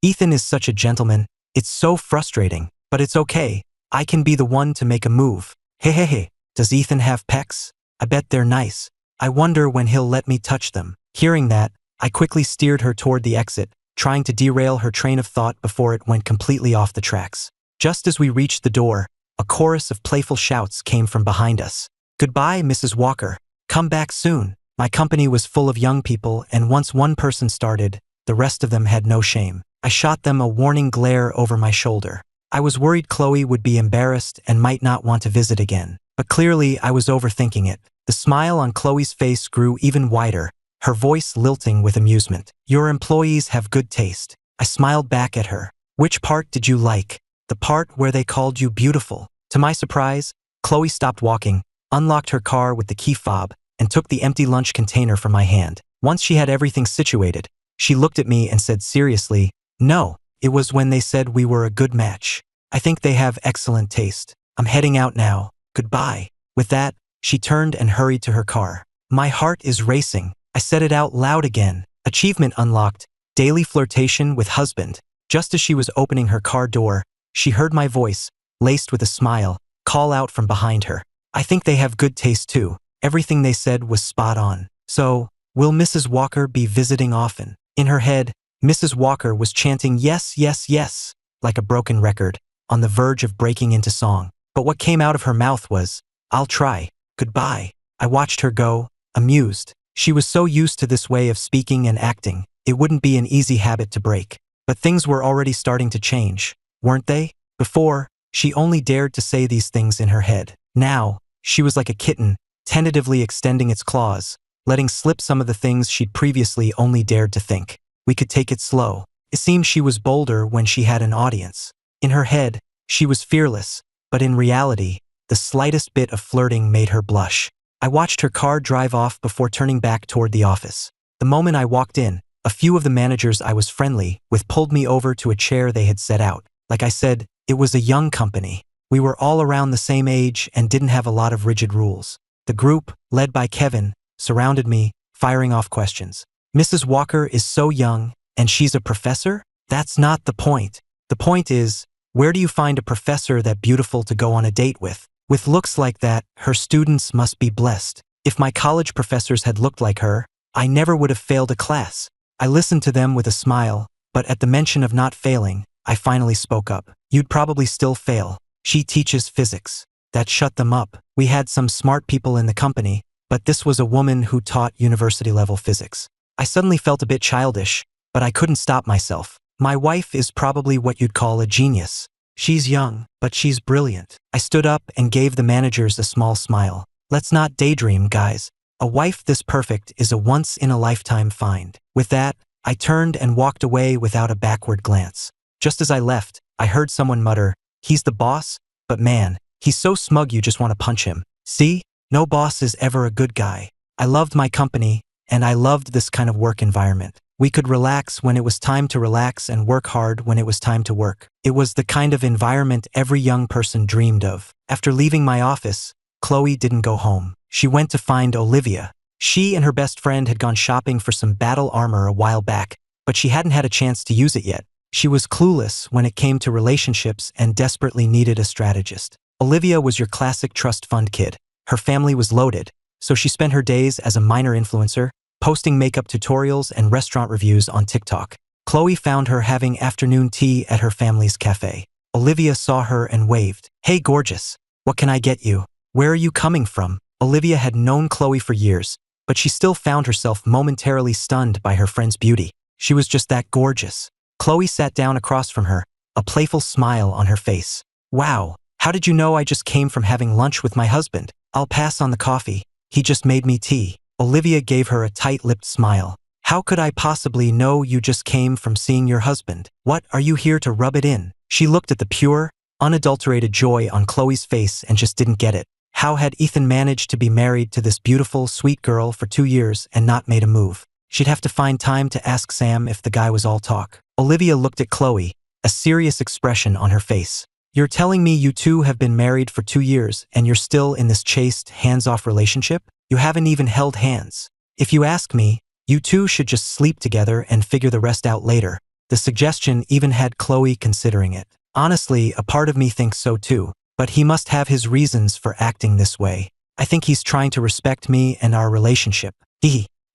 Ethan is such a gentleman. It's so frustrating, but it's okay. I can be the one to make a move. Hey. Does Ethan have pecs? I bet they're nice. I wonder when he'll let me touch them. Hearing that, I quickly steered her toward the exit, trying to derail her train of thought before it went completely off the tracks. Just as we reached the door, a chorus of playful shouts came from behind us. Goodbye, Mrs. Walker. Come back soon. My company was full of young people, and once one person started, the rest of them had no shame. I shot them a warning glare over my shoulder. I was worried Chloe would be embarrassed and might not want to visit again. But clearly, I was overthinking it. The smile on Chloe's face grew even wider, her voice lilting with amusement. Your employees have good taste. I smiled back at her. Which part did you like? The part where they called you beautiful. To my surprise, Chloe stopped walking, unlocked her car with the key fob, and took the empty lunch container from my hand. Once she had everything situated, she looked at me and said seriously, No, it was when they said we were a good match. I think they have excellent taste. I'm heading out now. Goodbye. With that, she turned and hurried to her car. My heart is racing. I said it out loud again. Achievement unlocked. Daily flirtation with husband. Just as she was opening her car door, she heard my voice, laced with a smile, call out from behind her. I think they have good taste too. Everything they said was spot on. So, will Mrs. Walker be visiting often? In her head, Mrs. Walker was chanting yes, like a broken record, on the verge of breaking into song. But what came out of her mouth was, I'll try. Goodbye. I watched her go, amused. She was so used to this way of speaking and acting, it wouldn't be an easy habit to break. But things were already starting to change, weren't they? Before, she only dared to say these things in her head. Now, she was like a kitten, tentatively extending its claws, letting slip some of the things she'd previously only dared to think. We could take it slow. It seemed she was bolder when she had an audience. In her head, she was fearless, but in reality, the slightest bit of flirting made her blush. I watched her car drive off before turning back toward the office. The moment I walked in, a few of the managers I was friendly with pulled me over to a chair they had set out. Like I said, it was a young company. We were all around the same age and didn't have a lot of rigid rules. The group, led by Kevin, surrounded me, firing off questions. Mrs. Walker is so young, and she's a professor? That's not the point. The point is, where do you find a professor that beautiful to go on a date with? With looks like that, her students must be blessed. If my college professors had looked like her, I never would have failed a class. I listened to them with a smile, but at the mention of not failing, I finally spoke up. You'd probably still fail. She teaches physics. That shut them up. We had some smart people in the company, but this was a woman who taught university-level physics. I suddenly felt a bit childish, but I couldn't stop myself. My wife is probably what you'd call a genius. She's young, but she's brilliant. I stood up and gave the managers a small smile. Let's not daydream, guys. A wife this perfect is a once-in-a-lifetime find. With that, I turned and walked away without a backward glance. Just as I left, I heard someone mutter, "He's the boss, but man, he's so smug you just want to punch him." See? No boss is ever a good guy. I loved my company, and I loved this kind of work environment. We could relax when it was time to relax and work hard when it was time to work. It was the kind of environment every young person dreamed of. After leaving my office, Chloe didn't go home. She went to find Olivia. She and her best friend had gone shopping for some battle armor a while back, but she hadn't had a chance to use it yet. She was clueless when it came to relationships and desperately needed a strategist. Olivia was your classic trust fund kid. Her family was loaded, so she spent her days as a minor influencer, posting makeup tutorials and restaurant reviews on TikTok. Chloe found her having afternoon tea at her family's cafe. Olivia saw her and waved. "Hey, gorgeous. What can I get you? Where are you coming from?" Olivia had known Chloe for years, but she still found herself momentarily stunned by her friend's beauty. She was just that gorgeous. Chloe sat down across from her, a playful smile on her face. "Wow, how did you know I just came from having lunch with my husband? I'll pass on the coffee. He just made me tea." Olivia gave her a tight-lipped smile. "How could I possibly know you just came from seeing your husband? What, are you here to rub it in?" She looked at the pure, unadulterated joy on Chloe's face and just didn't get it. How had Ethan managed to be married to this beautiful, sweet girl for 2 years and not made a move? She'd have to find time to ask Sam if the guy was all talk. Olivia looked at Chloe, a serious expression on her face. "You're telling me you two have been married for 2 years and you're still in this chaste, hands-off relationship? You haven't even held hands. If you ask me, you two should just sleep together and figure the rest out later." The suggestion even had Chloe considering it. Honestly, a part of me thinks so too, but he must have his reasons for acting this way. I think he's trying to respect me and our relationship.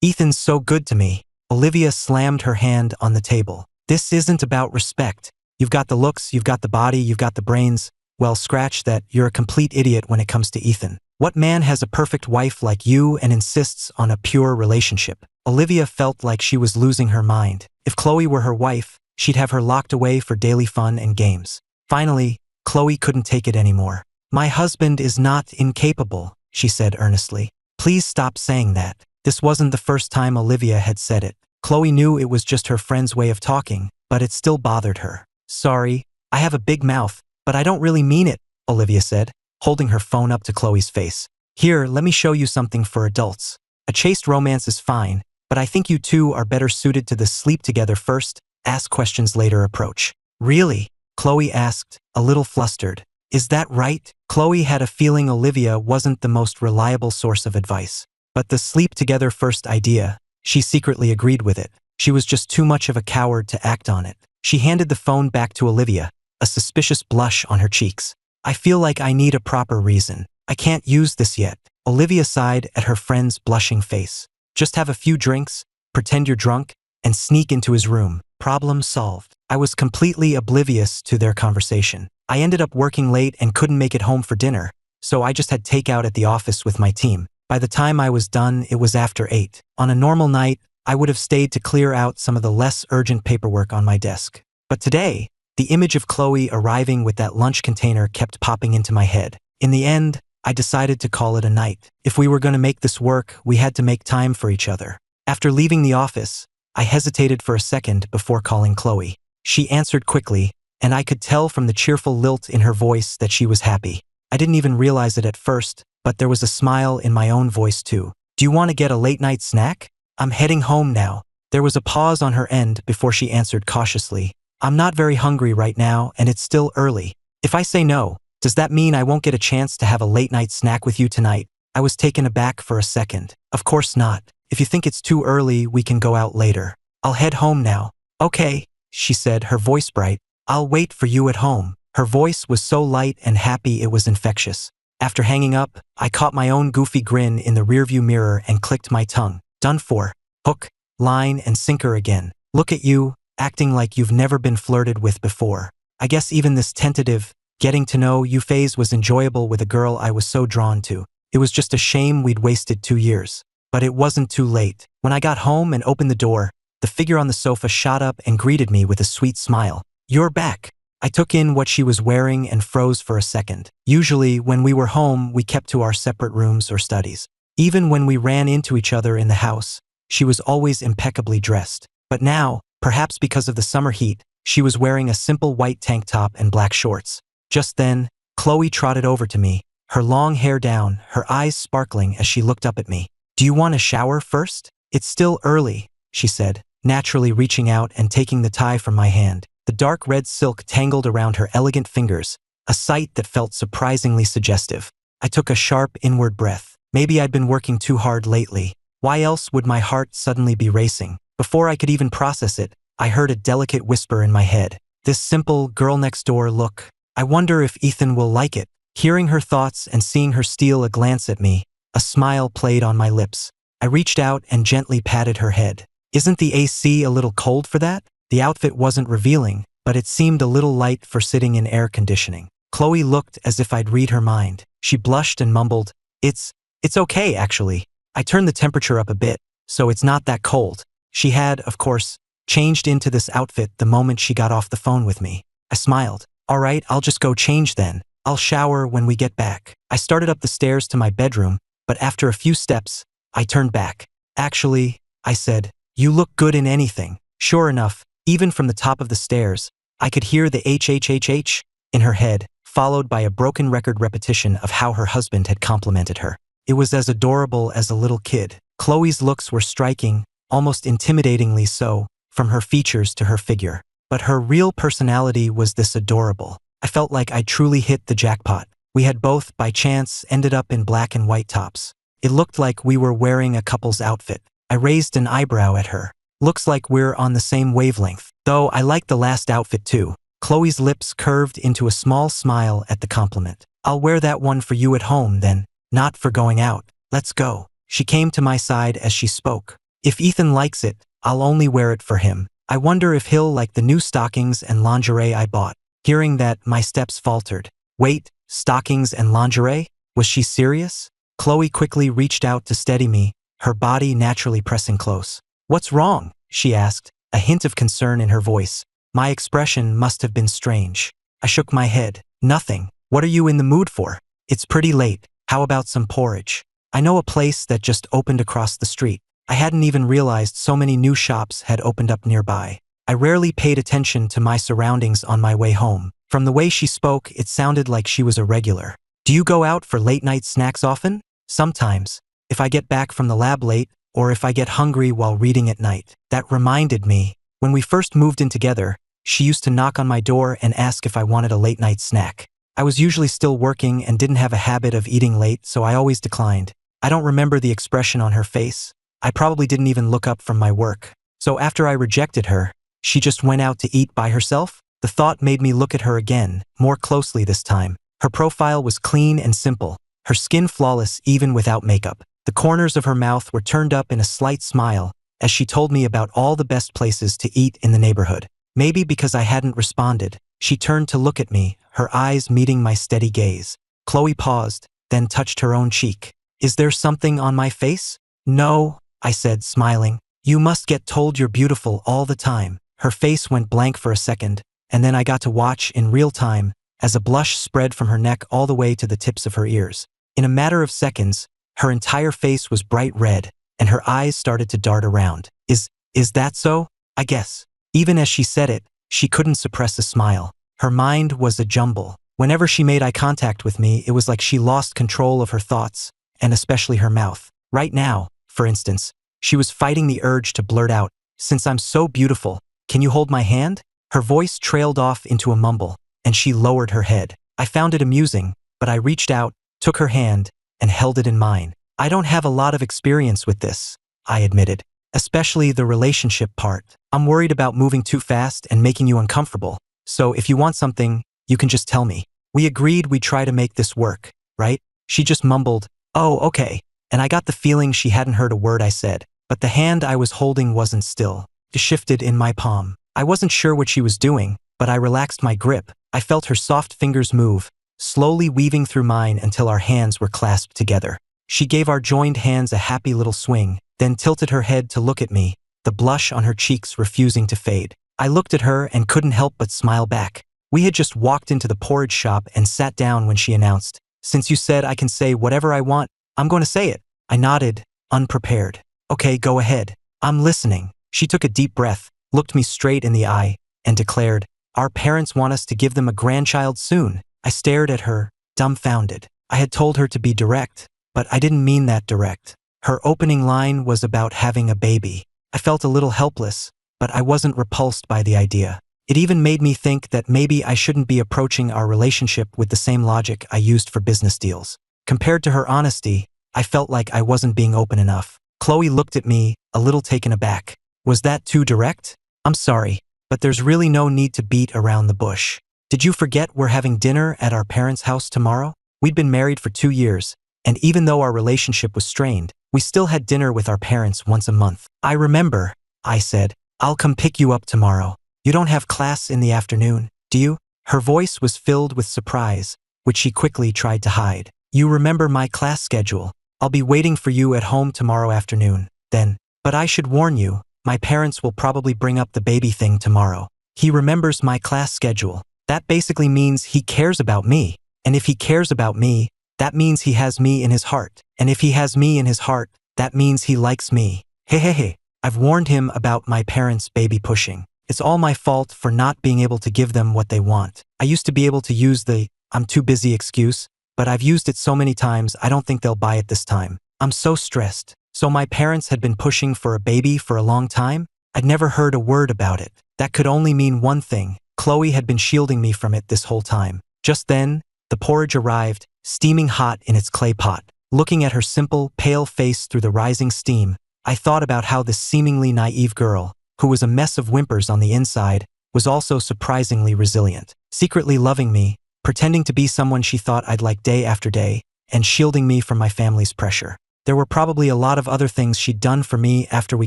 Ethan's so good to me. Olivia slammed her hand on the table. "This isn't about respect. You've got the looks, you've got the body, you've got the brains. Well, scratch that, you're a complete idiot when it comes to Ethan. What man has a perfect wife like you and insists on a pure relationship?" Olivia felt like she was losing her mind. If Chloe were her wife, she'd have her locked away for daily fun and games. Finally, Chloe couldn't take it anymore. "My husband is not incapable," she said earnestly. "Please stop saying that." This wasn't the first time Olivia had said it. Chloe knew it was just her friend's way of talking, but it still bothered her. "Sorry, I have a big mouth, but I don't really mean it," Olivia said, holding her phone up to Chloe's face. "Here, let me show you something for adults. A chaste romance is fine, but I think you two are better suited to the sleep together first, ask questions later approach." "Really?" Chloe asked, a little flustered. "Is that right?" Chloe had a feeling Olivia wasn't the most reliable source of advice. But the sleep together first idea, she secretly agreed with it. She was just too much of a coward to act on it. She handed the phone back to Olivia, a suspicious blush on her cheeks. "I feel like I need a proper reason. I can't use this yet." Olivia sighed at her friend's blushing face. "Just have a few drinks, pretend you're drunk, and sneak into his room. Problem solved." I was completely oblivious to their conversation. I ended up working late and couldn't make it home for dinner, so I just had takeout at the office with my team. By the time I was done, it was after 8. On a normal night, I would have stayed to clear out some of the less urgent paperwork on my desk. But today, the image of Chloe arriving with that lunch container kept popping into my head. In the end, I decided to call it a night. If we were going to make this work, we had to make time for each other. After leaving the office, I hesitated for a second before calling Chloe. She answered quickly, and I could tell from the cheerful lilt in her voice that she was happy. I didn't even realize it at first, but there was a smile in my own voice too. Do you want to get a late-night snack? I'm heading home now. There was a pause on her end before she answered cautiously. I'm not very hungry right now, and it's still early. If I say no, does that mean I won't get a chance to have a late-night snack with you tonight? I was taken aback for a second. Of course not. If you think it's too early, we can go out later. I'll head home now. Okay, she said, her voice bright. I'll wait for you at home. Her voice was so light and happy it was infectious. After hanging up, I caught my own goofy grin in the rearview mirror and clicked my tongue. Done for. Hook, line, and sinker again. Look at you, acting like you've never been flirted with before. I guess even this tentative, getting to know you phase was enjoyable with a girl I was so drawn to. It was just a shame we'd wasted 2 years. But it wasn't too late. When I got home and opened the door, the figure on the sofa shot up and greeted me with a sweet smile. You're back. I took in what she was wearing and froze for a second. Usually, when we were home, we kept to our separate rooms or studies. Even when we ran into each other in the house, she was always impeccably dressed. But now, perhaps because of the summer heat, she was wearing a simple white tank top and black shorts. Just then, Chloe trotted over to me, her long hair down, her eyes sparkling as she looked up at me. Do you want a shower first? It's still early, she said, naturally reaching out and taking the tie from my hand. The dark red silk tangled around her elegant fingers, a sight that felt surprisingly suggestive. I took a sharp inward breath. Maybe I'd been working too hard lately. Why else would my heart suddenly be racing? Before I could even process it, I heard a delicate whisper in my head. This simple girl next door look. I wonder if Ethan will like it. Hearing her thoughts and seeing her steal a glance at me, a smile played on my lips. I reached out and gently patted her head. Isn't the AC a little cold for that? The outfit wasn't revealing, but it seemed a little light for sitting in air conditioning. Chloe looked as if I'd read her mind. She blushed and mumbled, It's okay, actually. I turned the temperature up a bit, so it's not that cold. She had, of course, changed into this outfit the moment she got off the phone with me. I smiled. All right, I'll just go change then. I'll shower when we get back. I started up the stairs to my bedroom, but after a few steps, I turned back. Actually, I said, you look good in anything. Sure enough, even from the top of the stairs, I could hear the HHHH in her head, followed by a broken record repetition of how her husband had complimented her. It was as adorable as a little kid. Chloe's looks were striking, almost intimidatingly so, from her features to her figure. But her real personality was this adorable. I felt like I truly hit the jackpot. We had both, by chance, ended up in black and white tops. It looked like we were wearing a couple's outfit. I raised an eyebrow at her. Looks like we're on the same wavelength. Though I liked the last outfit too. Chloe's lips curved into a small smile at the compliment. I'll wear that one for you at home then, not for going out. Let's go. She came to my side as she spoke. If Ethan likes it, I'll only wear it for him. I wonder if he'll like the new stockings and lingerie I bought. Hearing that, my steps faltered. Wait, stockings and lingerie? Was she serious? Chloe quickly reached out to steady me, her body naturally pressing close. What's wrong? She asked, a hint of concern in her voice. My expression must have been strange. I shook my head. Nothing. What are you in the mood for? It's pretty late. How about some porridge? I know a place that just opened across the street. I hadn't even realized so many new shops had opened up nearby. I rarely paid attention to my surroundings on my way home. From the way she spoke, it sounded like she was a regular. Do you go out for late-night snacks often? Sometimes. If I get back from the lab late, or if I get hungry while reading at night. That reminded me. When we first moved in together, she used to knock on my door and ask if I wanted a late-night snack. I was usually still working and didn't have a habit of eating late, so I always declined. I don't remember the expression on her face. I probably didn't even look up from my work. So after I rejected her, she just went out to eat by herself? The thought made me look at her again, more closely this time. Her profile was clean and simple, her skin flawless even without makeup. The corners of her mouth were turned up in a slight smile as she told me about all the best places to eat in the neighborhood. Maybe because I hadn't responded, she turned to look at me, her eyes meeting my steady gaze. Chloe paused, then touched her own cheek. Is there something on my face? No, I said, smiling. You must get told you're beautiful all the time. Her face went blank for a second, and then I got to watch in real time as a blush spread from her neck all the way to the tips of her ears. In a matter of seconds, her entire face was bright red, and her eyes started to dart around. Is that so? I guess. Even as she said it, she couldn't suppress a smile. Her mind was a jumble. Whenever she made eye contact with me, it was like she lost control of her thoughts, and especially her mouth. Right now, for instance, she was fighting the urge to blurt out, "Since I'm so beautiful, can you hold my hand?" Her voice trailed off into a mumble, and she lowered her head. I found it amusing, but I reached out, took her hand, and held it in mine. "I don't have a lot of experience with this," I admitted, "especially the relationship part. I'm worried about moving too fast and making you uncomfortable. So if you want something, you can just tell me." We agreed we'd try to make this work, right? She just mumbled, "Oh, okay," and I got the feeling she hadn't heard a word I said. But the hand I was holding wasn't still. It shifted in my palm. I wasn't sure what she was doing, but I relaxed my grip. I felt her soft fingers move, slowly weaving through mine until our hands were clasped together. She gave our joined hands a happy little swing, then tilted her head to look at me, the blush on her cheeks refusing to fade. I looked at her and couldn't help but smile back. We had just walked into the porridge shop and sat down when she announced, "Since you said I can say whatever I want, I'm going to say it." I nodded, unprepared. "Okay, go ahead. I'm listening." She took a deep breath, looked me straight in the eye, and declared, "Our parents want us to give them a grandchild soon." I stared at her, dumbfounded. I had told her to be direct, but I didn't mean that direct. Her opening line was about having a baby. I felt a little helpless, but I wasn't repulsed by the idea. It even made me think that maybe I shouldn't be approaching our relationship with the same logic I used for business deals. Compared to her honesty, I felt like I wasn't being open enough. Chloe looked at me, a little taken aback. "Was that too direct?" "I'm sorry, but there's really no need to beat around the bush. Did you forget we're having dinner at our parents' house tomorrow?" We'd been married for 2 years, and even though our relationship was strained, we still had dinner with our parents once a month. "I remember," I said. "I'll come pick you up tomorrow. You don't have class in the afternoon, do you?" Her voice was filled with surprise, which she quickly tried to hide. "You remember my class schedule. I'll be waiting for you at home tomorrow afternoon, then. But I should warn you, my parents will probably bring up the baby thing tomorrow." He remembers my class schedule. That basically means he cares about me. And if he cares about me, that means he has me in his heart. And if he has me in his heart, that means he likes me. Hey. I've warned him about my parents' baby pushing. It's all my fault for not being able to give them what they want. I used to be able to use the "I'm too busy" excuse, but I've used it so many times I don't think they'll buy it this time. I'm so stressed. So my parents had been pushing for a baby for a long time? I'd never heard a word about it. That could only mean one thing. Chloe had been shielding me from it this whole time. Just then, the porridge arrived, steaming hot in its clay pot. Looking at her simple, pale face through the rising steam, I thought about how this seemingly naive girl, who was a mess of whimpers on the inside, was also surprisingly resilient, secretly loving me, pretending to be someone she thought I'd like day after day, and shielding me from my family's pressure. There were probably a lot of other things she'd done for me after we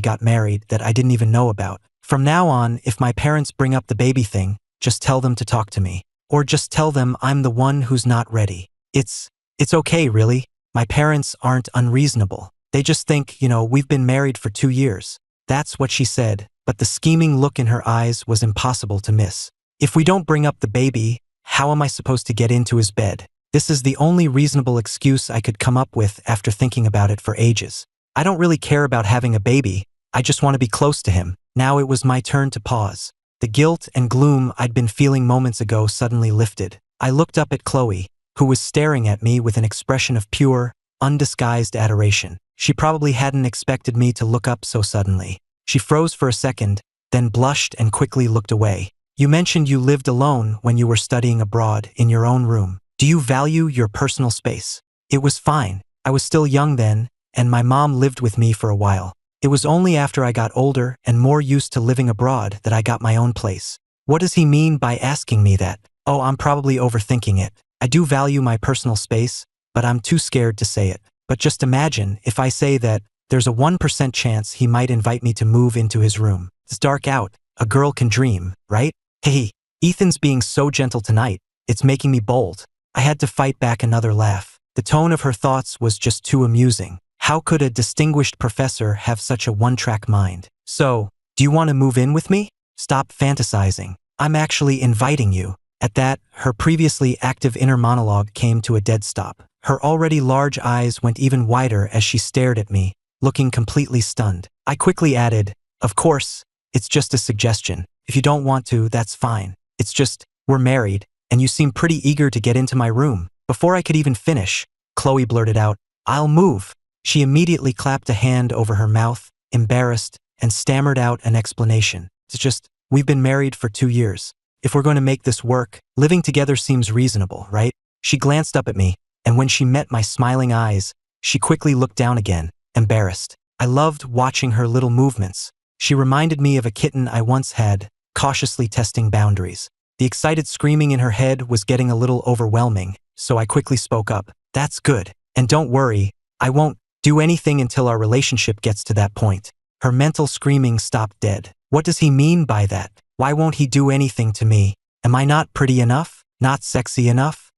got married that I didn't even know about. From now on, if my parents bring up the baby thing, just tell them to talk to me. Or just tell them I'm the one who's not ready. It's okay, really. My parents aren't unreasonable. They just think, we've been married for 2 years. That's what she said, but the scheming look in her eyes was impossible to miss. If we don't bring up the baby, how am I supposed to get into his bed? This is the only reasonable excuse I could come up with after thinking about it for ages. I don't really care about having a baby. I just want to be close to him. Now it was my turn to pause. The guilt and gloom I'd been feeling moments ago suddenly lifted. I looked up at Chloe, who was staring at me with an expression of pure, undisguised adoration. She probably hadn't expected me to look up so suddenly. She froze for a second, then blushed and quickly looked away. "You mentioned you lived alone when you were studying abroad in your own room. Do you value your personal space?" It was fine. I was still young then, and my mom lived with me for a while. It was only after I got older and more used to living abroad that I got my own place. What does he mean by asking me that? Oh, I'm probably overthinking it. I do value my personal space, but I'm too scared to say it. But just imagine if I say that there's a 1% chance he might invite me to move into his room. It's dark out. A girl can dream, right? Hey, Ethan's being so gentle tonight. It's making me bold. I had to fight back another laugh. The tone of her thoughts was just too amusing. How could a distinguished professor have such a one-track mind? "So, do you want to move in with me? Stop fantasizing. I'm actually inviting you." At that, her previously active inner monologue came to a dead stop. Her already large eyes went even wider as she stared at me, looking completely stunned. I quickly added, "Of course, it's just a suggestion. If you don't want to, that's fine. It's just, we're married, and you seem pretty eager to get into my room. Before I could even finish, Chloe blurted out, "I'll move." She immediately clapped a hand over her mouth, embarrassed, and stammered out an explanation. "It's just, we've been married for 2 years. If we're going to make this work, living together seems reasonable, right?" She glanced up at me, and when she met my smiling eyes, she quickly looked down again, embarrassed. I loved watching her little movements. She reminded me of a kitten I once had, cautiously testing boundaries. The excited screaming in her head was getting a little overwhelming, so I quickly spoke up. "That's good. And don't worry, I won't do anything until our relationship gets to that point." Her mental screaming stopped dead. What does he mean by that? Why won't he do anything to me? Am I not pretty enough? Not sexy enough?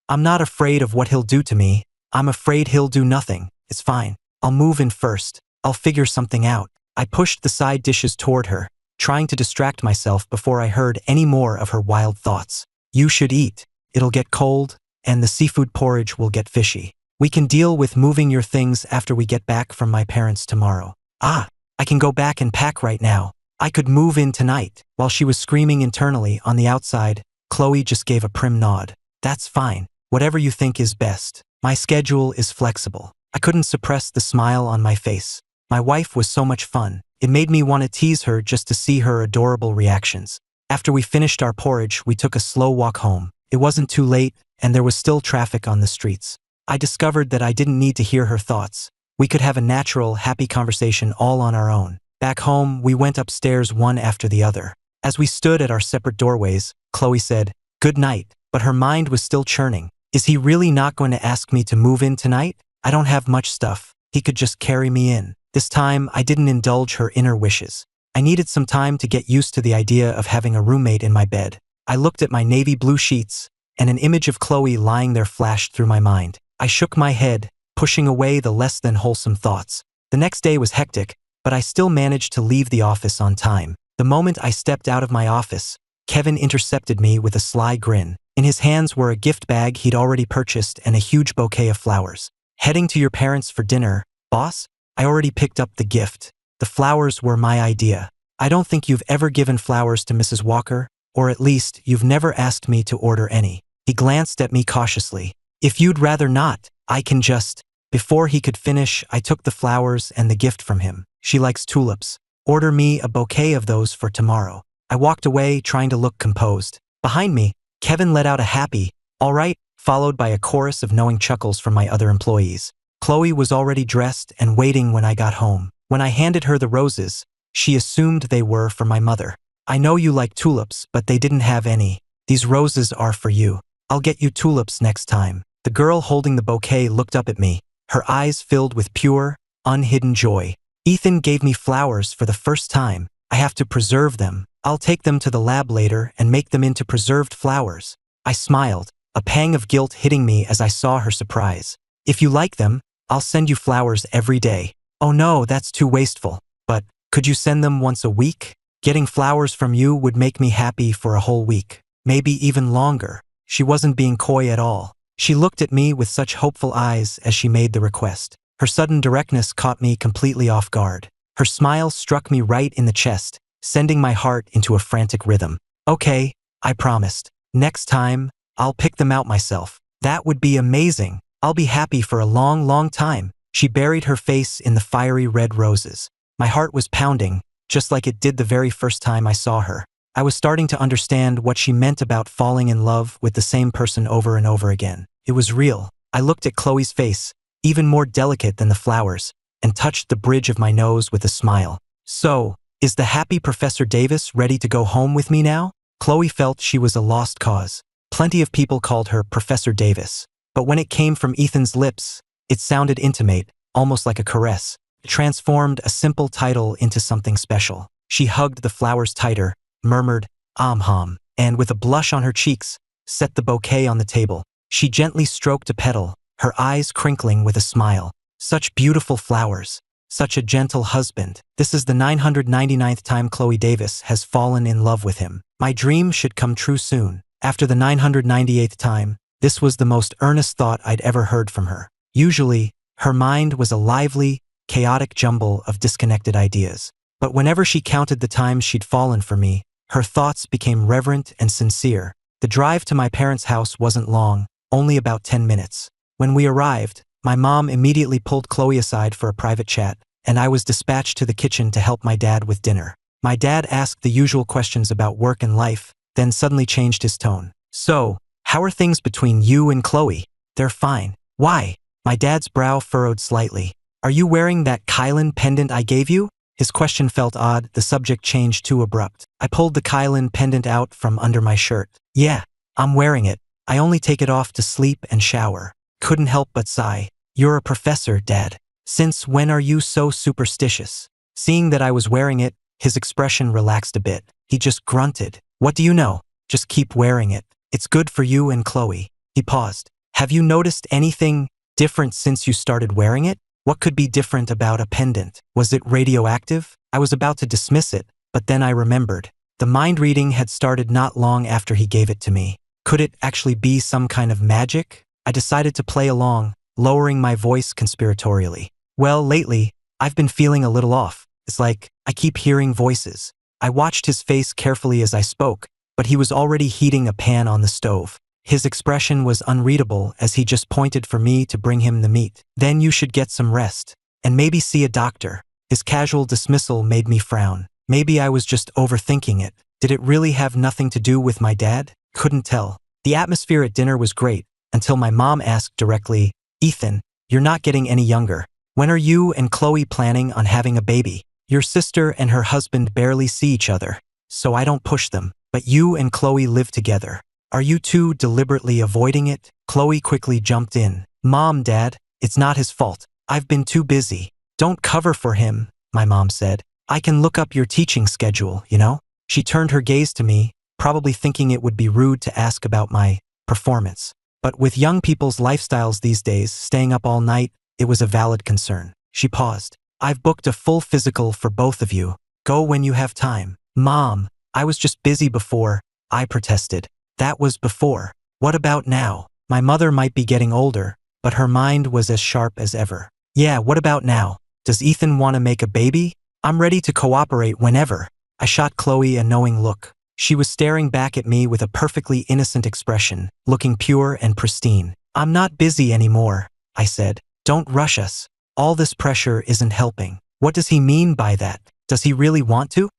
I'm not afraid of what he'll do to me. I'm afraid he'll do nothing. It's fine. I'll move in first. I'll figure something out. I pushed the side dishes toward her, trying to distract myself before I heard any more of her wild thoughts. "You should eat. It'll get cold, and the seafood porridge will get fishy. We can deal with moving your things after we get back from my parents tomorrow." I can go back and pack right now. I could move in tonight. While she was screaming internally on the outside, Chloe just gave a prim nod. "That's fine. Whatever you think is best. My schedule is flexible." I couldn't suppress the smile on my face. My wife was so much fun. It made me want to tease her just to see her adorable reactions. After we finished our porridge, we took a slow walk home. It wasn't too late, and there was still traffic on the streets. I discovered that I didn't need to hear her thoughts. We could have a natural, happy conversation all on our own. Back home, we went upstairs one after the other. As we stood at our separate doorways, Chloe said, "Good night," but her mind was still churning. Is he really not going to ask me to move in tonight? I don't have much stuff. He could just carry me in. This time, I didn't indulge her inner wishes. I needed some time to get used to the idea of having a roommate in my bed. I looked at my navy blue sheets, and an image of Chloe lying there flashed through my mind. I shook my head, pushing away the less than wholesome thoughts. The next day was hectic, but I still managed to leave the office on time. The moment I stepped out of my office, Kevin intercepted me with a sly grin. In his hands were a gift bag he'd already purchased and a huge bouquet of flowers. "Heading to your parents for dinner, boss?" I already picked up the gift. The flowers were my idea. "I don't think you've ever given flowers to Mrs. Walker, or at least you've never asked me to order any." He glanced at me cautiously. "If you'd rather not, I can just..." Before he could finish, I took the flowers and the gift from him. "She likes tulips. Order me a bouquet of those for tomorrow." I walked away, trying to look composed. Behind me, Kevin let out a happy, "All right," followed by a chorus of knowing chuckles from my other employees. Chloe was already dressed and waiting when I got home. When I handed her the roses, she assumed they were for my mother. "I know you like tulips, but they didn't have any. These roses are for you. I'll get you tulips next time." The girl holding the bouquet looked up at me, her eyes filled with pure, unhidden joy. "Ethan gave me flowers for the first time. I have to preserve them. I'll take them to the lab later and make them into preserved flowers." I smiled, a pang of guilt hitting me as I saw her surprise. "If you like them, I'll send you flowers every day." "Oh no, that's too wasteful. But could you send them once a week? Getting flowers from you would make me happy for a whole week. Maybe even longer." She wasn't being coy at all. She looked at me with such hopeful eyes as she made the request. Her sudden directness caught me completely off guard. Her smile struck me right in the chest, sending my heart into a frantic rhythm. "Okay," I promised. "Next time, I'll pick them out myself." "That would be amazing. I'll be happy for a long, long time." She buried her face in the fiery red roses. My heart was pounding, just like it did the very first time I saw her. I was starting to understand what she meant about falling in love with the same person over and over again. It was real. I looked at Chloe's face, even more delicate than the flowers, and touched the bridge of my nose with a smile. "So, is the happy Professor Davis ready to go home with me now?" Chloe felt she was a lost cause. Plenty of people called her Professor Davis. But when it came from Ethan's lips, it sounded intimate, almost like a caress. It transformed a simple title into something special. She hugged the flowers tighter, murmured, "Hum," and with a blush on her cheeks, set the bouquet on the table. She gently stroked a petal, her eyes crinkling with a smile. "Such beautiful flowers. Such a gentle husband." This is the 999th time Chloe Davis has fallen in love with him. My dream should come true soon. After the 998th time, this was the most earnest thought I'd ever heard from her. Usually, her mind was a lively, chaotic jumble of disconnected ideas. But whenever she counted the times she'd fallen for me, her thoughts became reverent and sincere. The drive to my parents' house wasn't long, only about 10 minutes. When we arrived, my mom immediately pulled Chloe aside for a private chat, and I was dispatched to the kitchen to help my dad with dinner. My dad asked the usual questions about work and life, then suddenly changed his tone. "So, how are things between you and Chloe?" "They're fine." "Why?" My dad's brow furrowed slightly. "Are you wearing that Kylan pendant I gave you?" His question felt odd, the subject changed too abrupt. I pulled the Kylan pendant out from under my shirt. "Yeah, I'm wearing it. I only take it off to sleep and shower." Couldn't help but sigh. "You're a professor, Dad. Since when are you so superstitious?" Seeing that I was wearing it, his expression relaxed a bit. He just grunted. "What do you know? Just keep wearing it. It's good for you and Chloe." He paused. "Have you noticed anything different since you started wearing it?" What could be different about a pendant? Was it radioactive? I was about to dismiss it, but then I remembered. The mind reading had started not long after he gave it to me. Could it actually be some kind of magic? I decided to play along, lowering my voice conspiratorially. "Well, lately, I've been feeling a little off. It's like I keep hearing voices." I watched his face carefully as I spoke, but he was already heating a pan on the stove. His expression was unreadable as he just pointed for me to bring him the meat. "Then you should get some rest, and maybe see a doctor." His casual dismissal made me frown. Maybe I was just overthinking it. Did it really have nothing to do with my dad? Couldn't tell. The atmosphere at dinner was great, until my mom asked directly, "Ethan, you're not getting any younger. When are you and Chloe planning on having a baby? Your sister and her husband barely see each other, so I don't push them, but you and Chloe live together. Are you two deliberately avoiding it?" Chloe quickly jumped in. "Mom, Dad, it's not his fault. I've been too busy." "Don't cover for him," my mom said. "I can look up your teaching schedule, you know?" She turned her gaze to me, probably thinking it would be rude to ask about my performance. But with young people's lifestyles these days, staying up all night, it was a valid concern. She paused. "I've booked a full physical for both of you. Go when you have time." "Mom, I was just busy before," I protested. "That was before. What about now?" My mother might be getting older, but her mind was as sharp as ever. "Yeah, what about now? Does Ethan want to make a baby? I'm ready to cooperate whenever." I shot Chloe a knowing look. She was staring back at me with a perfectly innocent expression, looking pure and pristine. "I'm not busy anymore," I said. "Don't rush us. All this pressure isn't helping." "What does he mean by that? Does he really want to?"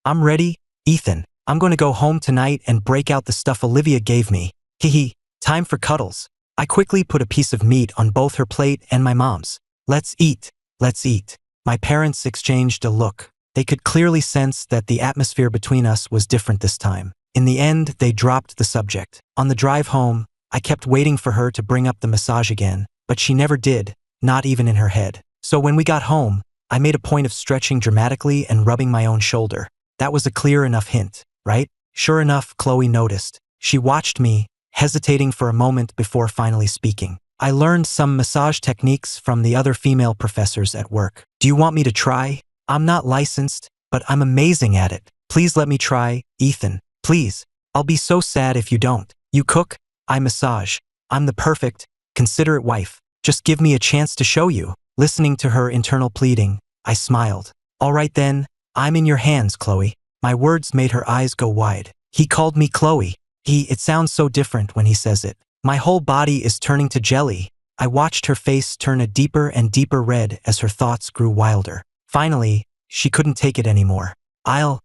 I'm ready, Ethan. I'm going to go home tonight and break out the stuff Olivia gave me. Hehe, time for cuddles." I quickly put a piece of meat on both her plate and my mom's. "Let's eat. Let's eat." My parents exchanged a look. They could clearly sense that the atmosphere between us was different this time. In the end, they dropped the subject. On the drive home, I kept waiting for her to bring up the massage again, but she never did, not even in her head. So when we got home, I made a point of stretching dramatically and rubbing my own shoulder. That was a clear enough hint, right? Sure enough, Chloe noticed. She watched me, hesitating for a moment before finally speaking. "I learned some massage techniques from the other female professors at work. Do you want me to try? I'm not licensed, but I'm amazing at it. Please let me try, Ethan. Please. I'll be so sad if you don't." "You cook, I massage. I'm the perfect, considerate wife. Just give me a chance to show you." Listening to her internal pleading, I smiled. "All right then, I'm in your hands, Chloe." My words made her eyes go wide. He called me Chloe. It sounds so different when he says it. My whole body is turning to jelly. I watched her face turn a deeper and deeper red as her thoughts grew wilder. Finally, she couldn't take it anymore. I'll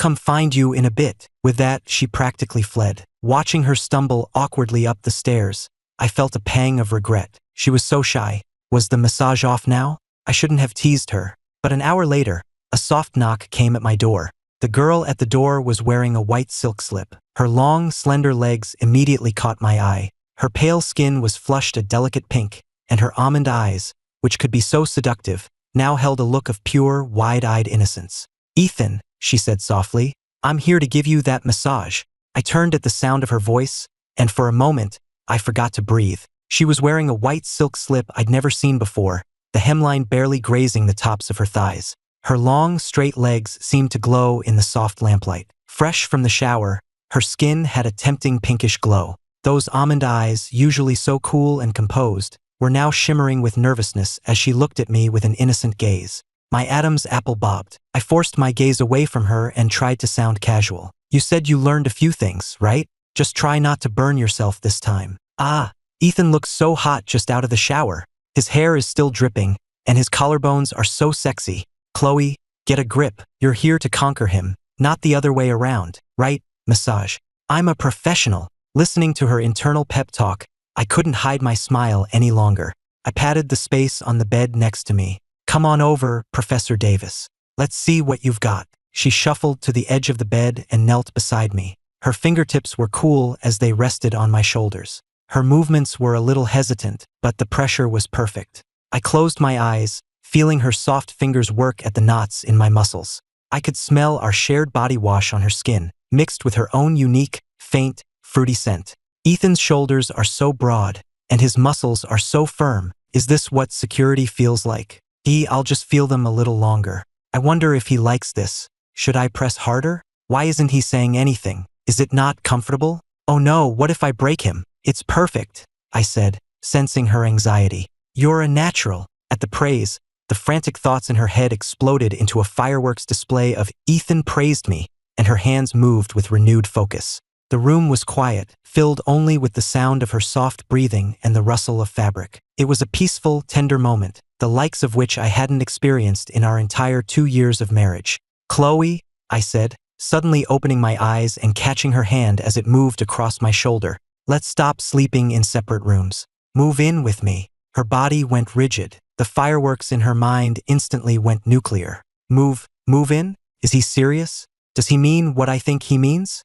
come find you in a bit." With that, she practically fled. Watching her stumble awkwardly up the stairs, I felt a pang of regret. She was so shy. Was the massage off now? I shouldn't have teased her. But an hour later, a soft knock came at my door. The girl at the door was wearing a white silk slip. Her long, slender legs immediately caught my eye. Her pale skin was flushed a delicate pink, and her almond eyes, which could be so seductive, now held a look of pure, wide-eyed innocence. "Ethan," she said softly, "I'm here to give you that massage." I turned at the sound of her voice, and for a moment, I forgot to breathe. She was wearing a white silk slip I'd never seen before, the hemline barely grazing the tops of her thighs. Her long, straight legs seemed to glow in the soft lamplight. Fresh from the shower, her skin had a tempting pinkish glow. Those almond eyes, usually so cool and composed, were now shimmering with nervousness as she looked at me with an innocent gaze. My Adam's apple bobbed. I forced my gaze away from her and tried to sound casual. "You said you learned a few things, right? Just try not to burn yourself this time. Ah, Ethan looks so hot just out of the shower. His hair is still dripping, and his collarbones are so sexy. Chloe, get a grip. You're here to conquer him, not the other way around, right? Massage. I'm a professional. Listening to her internal pep talk, I couldn't hide my smile any longer. I patted the space on the bed next to me. Come on over, Professor Davis. Let's see what you've got. She shuffled to the edge of the bed and knelt beside me. Her fingertips were cool as they rested on my shoulders. Her movements were a little hesitant, but the pressure was perfect. I closed my eyes, feeling her soft fingers work at the knots in my muscles. I could smell our shared body wash on her skin, mixed with her own unique, faint, fruity scent. Ethan's shoulders are so broad, and his muscles are so firm. Is this what security feels like? I'll just feel them a little longer. I wonder if he likes this. Should I press harder? Why isn't he saying anything? Is it not comfortable? Oh no, what if I break him? It's perfect, I said, sensing her anxiety. You're a natural. At the praise, the frantic thoughts in her head exploded into a fireworks display of Ethan praised me, and her hands moved with renewed focus. The room was quiet, filled only with the sound of her soft breathing and the rustle of fabric. It was a peaceful, tender moment, the likes of which I hadn't experienced in our entire 2 years of marriage. Chloe, I said, suddenly opening my eyes and catching her hand as it moved across my shoulder. Let's stop sleeping in separate rooms. Move in with me. Her body went rigid. The fireworks in her mind instantly went nuclear. Move in? Is he serious? Does he mean what I think he means?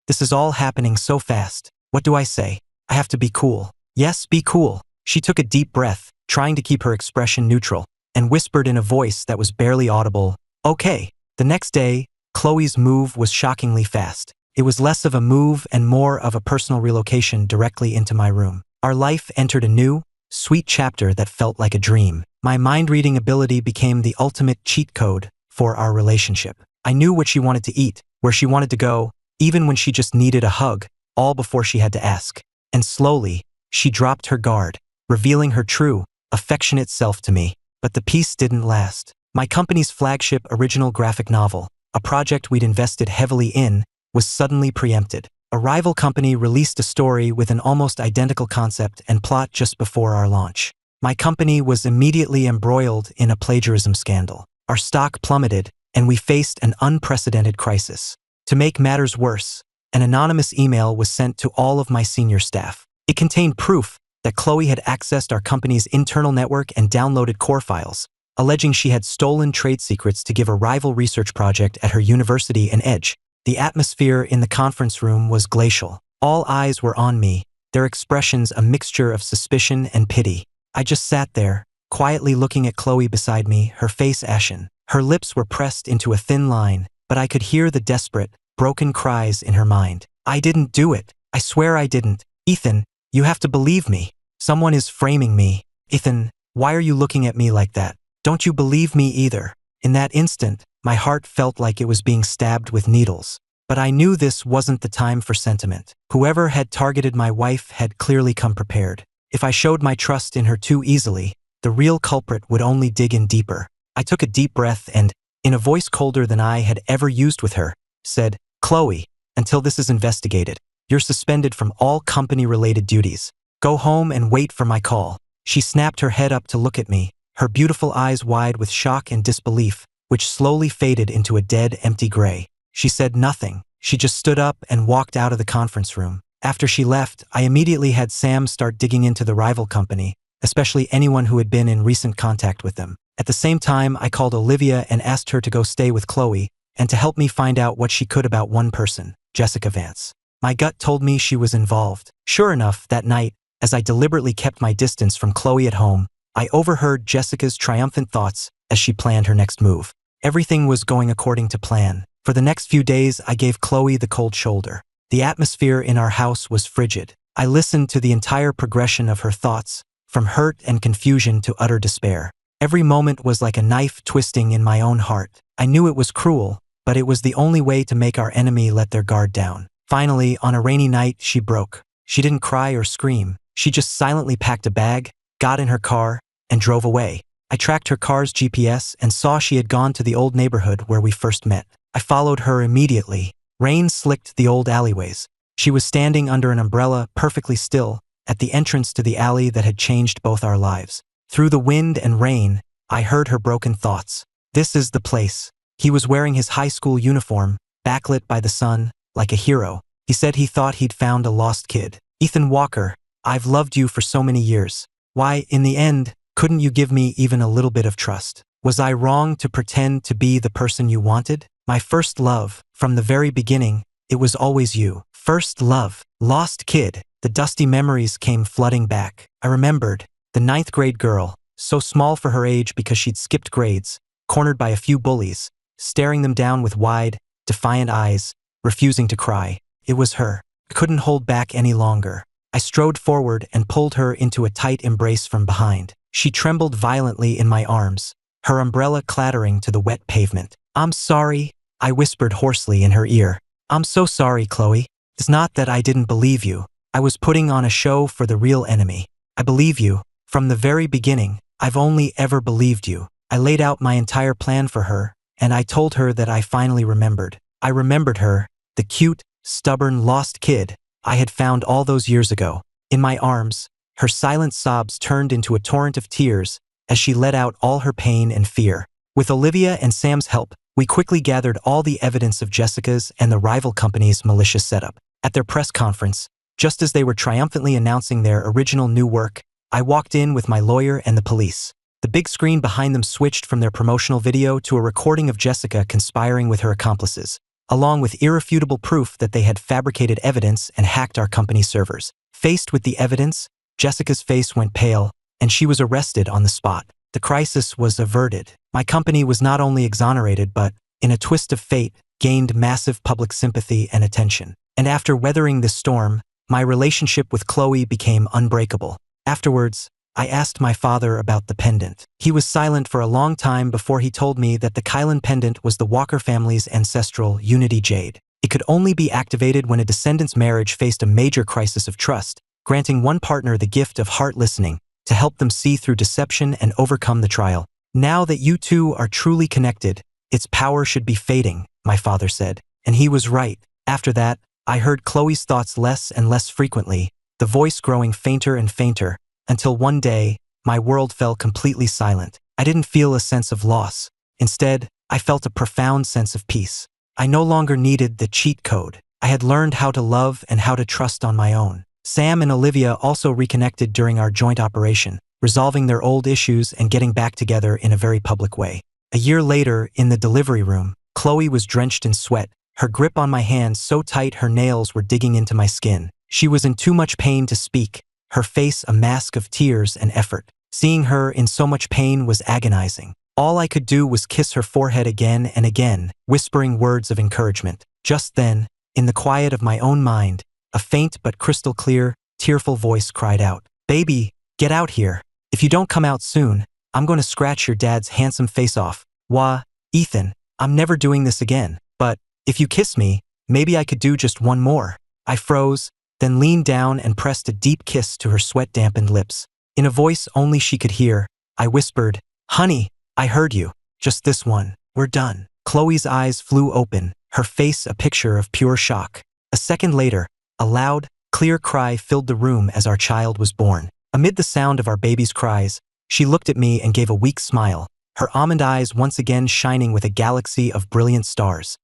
This is all happening so fast. What do I say? I have to be cool. Yes, be cool. She took a deep breath, trying to keep her expression neutral, and whispered in a voice that was barely audible, okay. The next day, Chloe's move was shockingly fast. It was less of a move and more of a personal relocation directly into my room. Our life entered a new, sweet chapter that felt like a dream. My mind-reading ability became the ultimate cheat code for our relationship. I knew what she wanted to eat, where she wanted to go, even when she just needed a hug, all before she had to ask. And slowly, she dropped her guard, revealing her true, affectionate self to me. But the peace didn't last. My company's flagship original graphic novel, a project we'd invested heavily in, was suddenly preempted. A rival company released a story with an almost identical concept and plot just before our launch. My company was immediately embroiled in a plagiarism scandal. Our stock plummeted, and we faced an unprecedented crisis. To make matters worse, an anonymous email was sent to all of my senior staff. It contained proof that Chloe had accessed our company's internal network and downloaded core files, alleging she had stolen trade secrets to give a rival research project at her university an edge. The atmosphere in the conference room was glacial. All eyes were on me, their expressions a mixture of suspicion and pity. I just sat there, quietly looking at Chloe beside me, her face ashen. Her lips were pressed into a thin line, but I could hear the desperate, broken cries in her mind. I didn't do it. I swear I didn't. Ethan, you have to believe me. Someone is framing me. Ethan, why are you looking at me like that? Don't you believe me either? In that instant, my heart felt like it was being stabbed with needles. But I knew this wasn't the time for sentiment. Whoever had targeted my wife had clearly come prepared. If I showed my trust in her too easily, the real culprit would only dig in deeper. I took a deep breath and, in a voice colder than I had ever used with her, said, Chloe, until this is investigated, you're suspended from all company-related duties. Go home and wait for my call. She snapped her head up to look at me, her beautiful eyes wide with shock and disbelief, which slowly faded into a dead, empty gray. She said nothing. She just stood up and walked out of the conference room. After she left, I immediately had Sam start digging into the rival company, especially anyone who had been in recent contact with them. At the same time, I called Olivia and asked her to go stay with Chloe and to help me find out what she could about one person, Jessica Vance. My gut told me she was involved. Sure enough, that night, as I deliberately kept my distance from Chloe at home, I overheard Jessica's triumphant thoughts as she planned her next move. Everything was going according to plan. For the next few days, I gave Chloe the cold shoulder. The atmosphere in our house was frigid. I listened to the entire progression of her thoughts, from hurt and confusion to utter despair. Every moment was like a knife twisting in my own heart. I knew it was cruel, but it was the only way to make our enemy let their guard down. Finally, on a rainy night, she broke. She didn't cry or scream. She just silently packed a bag, got in her car, and drove away. I tracked her car's GPS and saw she had gone to the old neighborhood where we first met. I followed her immediately. Rain slicked the old alleyways, She was standing under an umbrella, perfectly still, at the entrance to the alley that had changed both our lives. Through the wind and rain, I heard her broken thoughts. This is the place. He was wearing his high school uniform, backlit by the sun, like a hero. He said he thought he'd found a lost kid. Ethan Walker, I've loved you for so many years. Why, in the end, couldn't you give me even a little bit of trust? Was I wrong to pretend to be the person you wanted? My first love, from the very beginning, it was always you. First love, lost kid. The dusty memories came flooding back. I remembered the 9th grade girl, so small for her age because she'd skipped grades, cornered by a few bullies, staring them down with wide, defiant eyes, refusing to cry. It was her. I couldn't hold back any longer. I strode forward and pulled her into a tight embrace from behind. She trembled violently in my arms, her umbrella clattering to the wet pavement. I'm sorry, I whispered hoarsely in her ear. I'm so sorry, Chloe. It's not that I didn't believe you. I was putting on a show for the real enemy. I believe you. From the very beginning, I've only ever believed you. I laid out my entire plan for her, and I told her that I finally remembered. I remembered her, the cute, stubborn, lost kid I had found all those years ago. In my arms, her silent sobs turned into a torrent of tears as she let out all her pain and fear. With Olivia and Sam's help, we quickly gathered all the evidence of Jessica's and the rival company's malicious setup. At their press conference, just as they were triumphantly announcing their original new work, I walked in with my lawyer and the police. The big screen behind them switched from their promotional video to a recording of Jessica conspiring with her accomplices, along with irrefutable proof that they had fabricated evidence and hacked our company's servers. Faced with the evidence, Jessica's face went pale, and she was arrested on the spot. The crisis was averted. My company was not only exonerated but, in a twist of fate, gained massive public sympathy and attention. And after weathering this storm, my relationship with Chloe became unbreakable. Afterwards, I asked my father about the pendant. He was silent for a long time before he told me that the Kylan pendant was the Walker family's ancestral Unity Jade. It could only be activated when a descendant's marriage faced a major crisis of trust, granting one partner the gift of heart listening to help them see through deception and overcome the trial. Now that you two are truly connected, its power should be fading, my father said. And he was right. After that, I heard Chloe's thoughts less and less frequently, the voice growing fainter and fainter, until one day, my world fell completely silent. I didn't feel a sense of loss. Instead, I felt a profound sense of peace. I no longer needed the cheat code. I had learned how to love and how to trust on my own. Sam and Olivia also reconnected during our joint operation, resolving their old issues and getting back together in a very public way. A year later, in the delivery room, Chloe was drenched in sweat, her grip on my hand so tight her nails were digging into my skin. She was in too much pain to speak, her face a mask of tears and effort. Seeing her in so much pain was agonizing. All I could do was kiss her forehead again and again, whispering words of encouragement. Just then, in the quiet of my own mind, a faint but crystal clear, tearful voice cried out, "Baby, get out here. If you don't come out soon, I'm going to scratch your dad's handsome face off." Wah, Ethan, I'm never doing this again. But, if you kiss me, maybe I could do just one more. I froze, then leaned down and pressed a deep kiss to her sweat-dampened lips. In a voice only she could hear, I whispered, "Honey, I heard you. Just this one. We're done." Chloe's eyes flew open, her face a picture of pure shock. A second later, a loud, clear cry filled the room as our child was born. Amid the sound of our baby's cries, she looked at me and gave a weak smile, her almond eyes once again shining with a galaxy of brilliant stars.